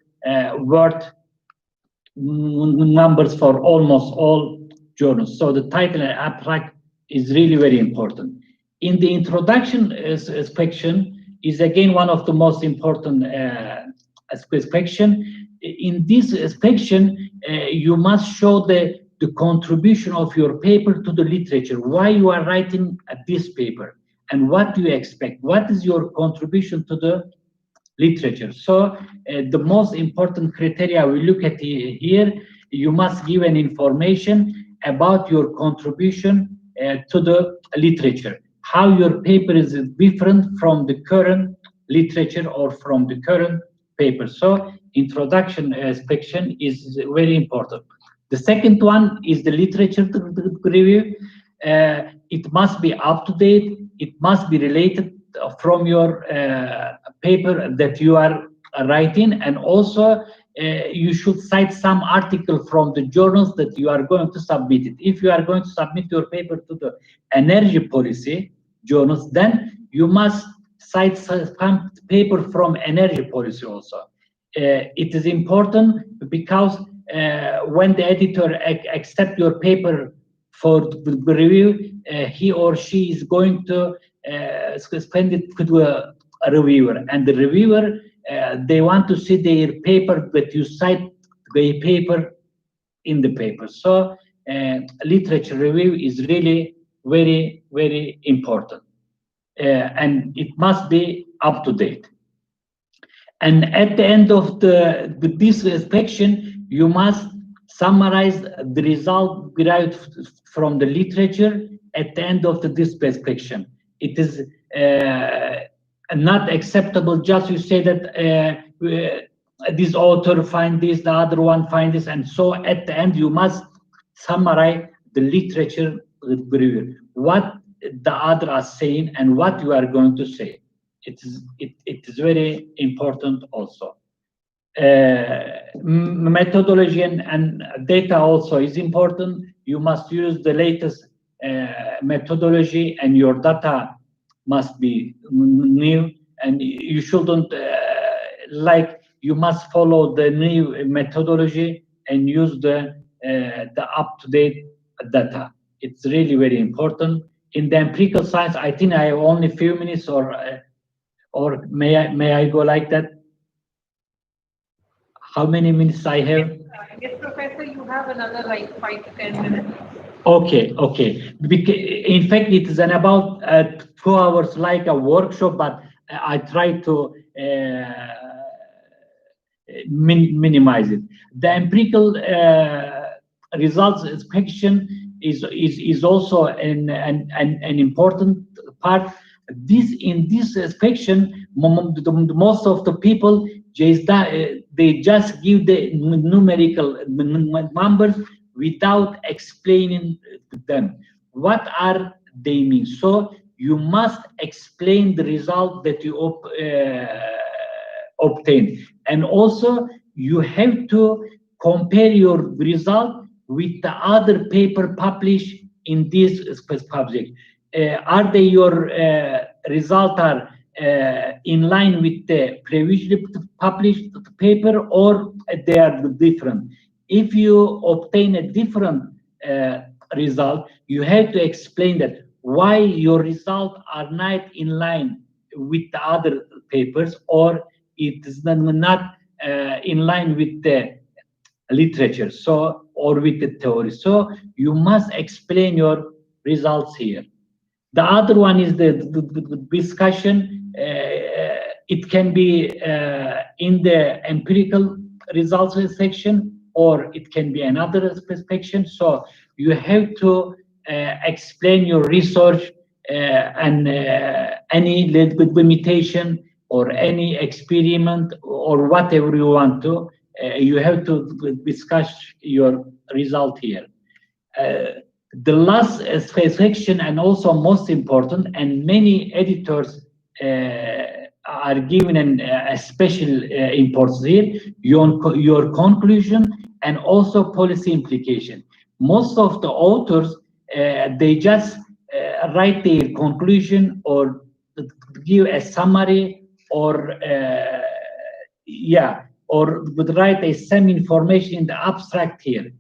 word numbers for almost all journals. So the title and abstract is really very important. In the introduction section is again one of the most important section. In this section, you must show the contribution of your paper to the literature, why you are writing this paper, and what do you expect, what is your contribution to the literature. So the most important criteria we look at here, you must give an information about your contribution to the literature, how your paper is different from the current literature or from the current paper. So introduction section is very important. The second one is the literature review. It must be up to date. It must be related from your paper that you are writing, and also you should cite some article from the journals that you are going to submit it. If you are going to submit your paper to the energy policy journals, then you must cite some paper from energy policy also. It is important because when the editor accepts your paper for the review, he or she is going to spend it to a reviewer, and the reviewer, they want to see their paper, but you cite the paper in the paper. So literature review is really very, very important, and it must be up to date. And at the end of this inspection, you must summarize the result derived from the literature at the end of this inspection. It is not acceptable just you say that this author find this, the other one find this, and so at the end you must summarize the literature review, what the other are saying and what you are going to say. It is very important also. Methodology and data also is important. You must use the latest methodology, and your data must be new, and you shouldn't you must follow the new methodology and use the up-to-date data. It's really very important. In the empirical science, I think I have only a few minutes, or may I go like that? How many minutes I have? Yes, Professor, you have another like 5 to 10 minutes. Okay. In fact, it is about 2 hours like a workshop, but I try to minimize it. The empirical results inspection is also an important part. In this inspection, most of the people they just give the numerical numbers without explaining them. What are they mean? So you must explain the result that you obtain, and also you have to compare your result with the other paper published in this subject. Are they your result are in line with the previously published paper, or they are different? If you obtain a different result, you have to explain that why your results are not in line with the other papers, or it is not in line with the literature, so, or with the theory. So you must explain your results here. The other one is the discussion. It can be in the empirical results section, or it can be another section. So you have to explain your research and any limitation or any experiment or whatever you want to. You have to discuss your result here. The last section, and also most important, and many editors are given a special importance here, your conclusion and also policy implication. Most of the authors, they just write their conclusion or give a summary, or or would write some information in the abstract here.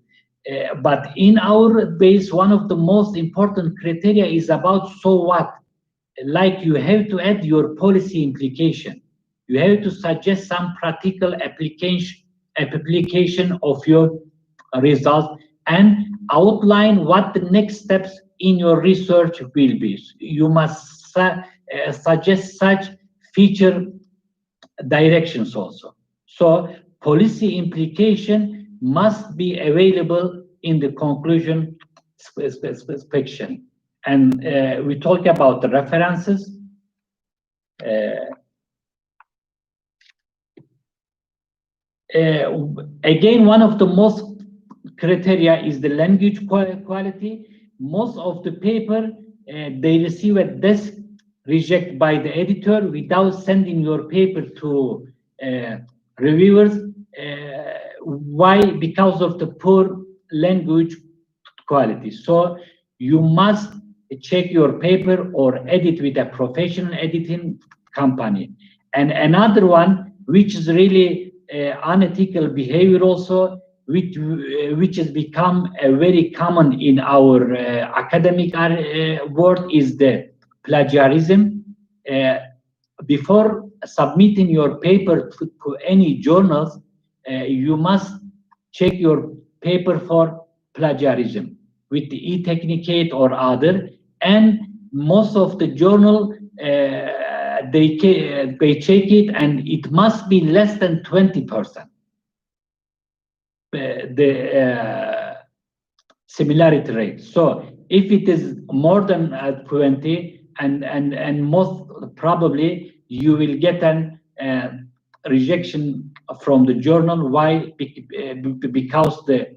But in our base, one of the most important criteria is about so what. Like you have to add your policy implication. You have to suggest some practical application of your result and outline what the next steps in your research will be. You must suggest such feature directions also. So policy implication must be available in the conclusion section. And we talk about the references. Again, one of the most criteria is the language quality. Most of the paper they receive at desk reject by the editor without sending your paper to reviewers. Why? Because of the poor language quality. So you must check your paper or edit with a professional editing company. And another one, which is really unethical behavior also, which has become very common in our academic world, is the plagiarism. Before submitting your paper to any journals, you must check your paper for plagiarism with the e-technicate or other. And most of the journal they check it, and it must be less than 20%. The similarity rate. So if it is more than 20, and most probably you will get an rejection from the journal. Why? Because the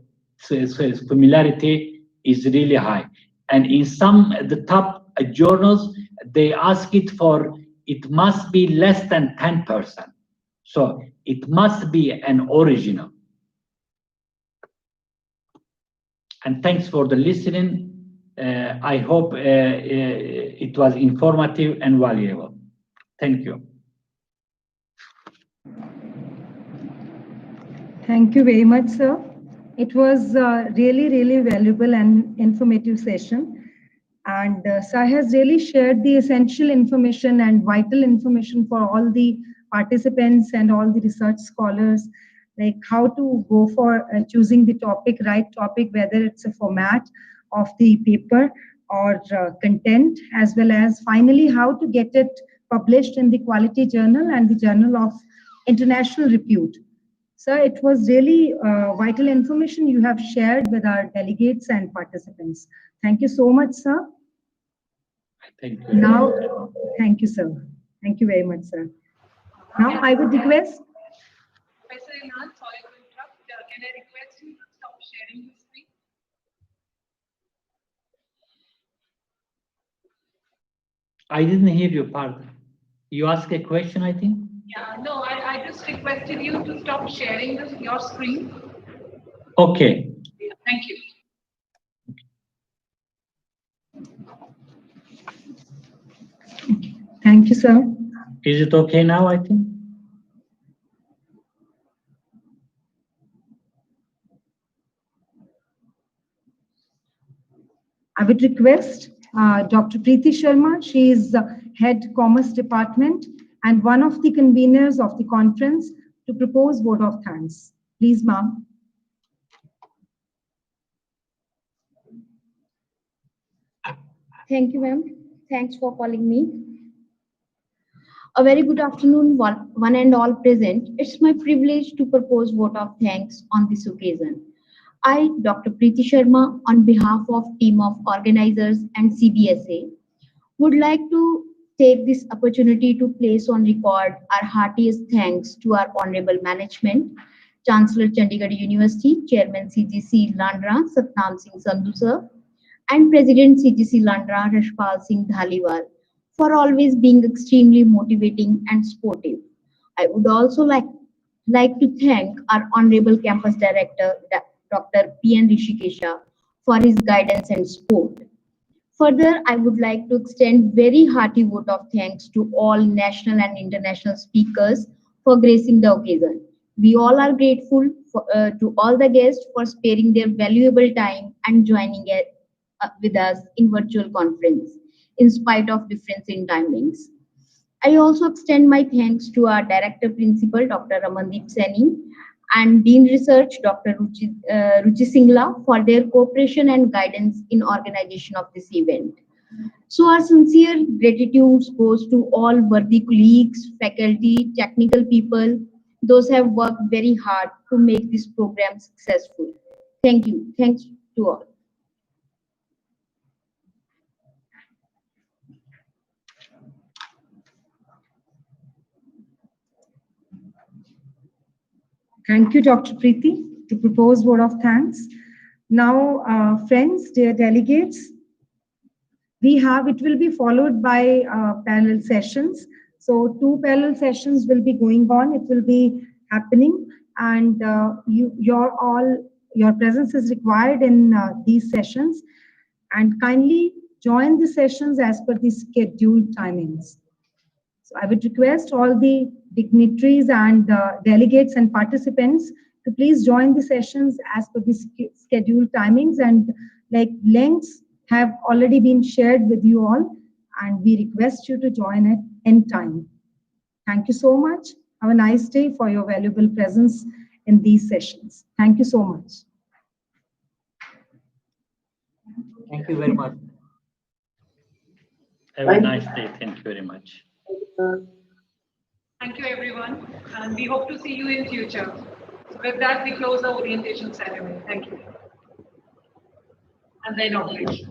familiarity is really high. And in some the top journals, they ask it for, it must be less than 10%. So it must be an original. And thanks for the listening. I hope it was informative and valuable. Thank you. Thank you very much, sir. It was really, really valuable and informative session. And sir has really shared the essential information and vital information for all the participants and all the research scholars, like how to go for choosing the topic, right topic, whether it's a format of the paper or content, as well as finally how to get it published in the quality journal and the journal of international repute. Sir, it was really vital information you have shared with our delegates and participants. Thank you so much, sir. Thank you. Now, thank you, sir. Thank you very much, sir. Now, I would request. Professor Inan, sorry to interrupt. Can I request you to stop sharing your screen? I didn't hear your part. You asked a question, I think? Yeah, no, I just requested you to stop sharing your screen. Okay. Yeah, thank you. Thank you, sir. Is it okay now, I think? I would request Dr. Preeti Sharma. She is Head Commerce Department and one of the conveners of the conference to propose vote of thanks. Please, ma'am. Thank you, ma'am. Thanks for calling me. A very good afternoon, one and all present. It's my privilege to propose vote of thanks on this occasion. I, Dr. Preeti Sharma, on behalf of team of organizers and CBSA, would like to take this opportunity to place on record our heartiest thanks to our honorable management, Chancellor Chandigarh University, Chairman CGC Landran, Satnam Singh Sandhu sir, and President CGC Landran, Rashpal Singh Dhaliwal, for always being extremely motivating and supportive. I would also like to thank our Honorable Campus Director, Dr. P.N. Rishikesha, for his guidance and support. Further, I would like to extend very hearty vote of thanks to all national and international speakers for gracing the occasion. We all are grateful to all the guests for sparing their valuable time and joining with us in virtual conference, in spite of difference in timings. I also extend my thanks to our Director Principal, Dr. Ramandeep Saini, and Dean Research, Dr. Ruchi Singla, for their cooperation and guidance in organization of this event. So our sincere gratitude goes to all worthy colleagues, faculty, technical people, those who have worked very hard to make this program successful. Thank you. Thanks to all. Thank you, Dr. Preeti, to propose vote of thanks. Now, friends, dear delegates, it will be followed by parallel sessions. So 2 parallel sessions will be going on. It will be happening, and your presence is required in these sessions, and kindly join the sessions as per the scheduled timings. So I would request all the dignitaries and delegates and participants to please join the sessions as per the scheduled timings, and like links have already been shared with you all, and we request you to join at any time. Thank you so much. Have a nice day for your valuable presence in these sessions. Thank you so much. Thank you very much. Have a nice day. Thank you very much. Thank you, everyone, and we hope to see you in future. So with that, we close the orientation ceremony. Thank you. And the inauguration.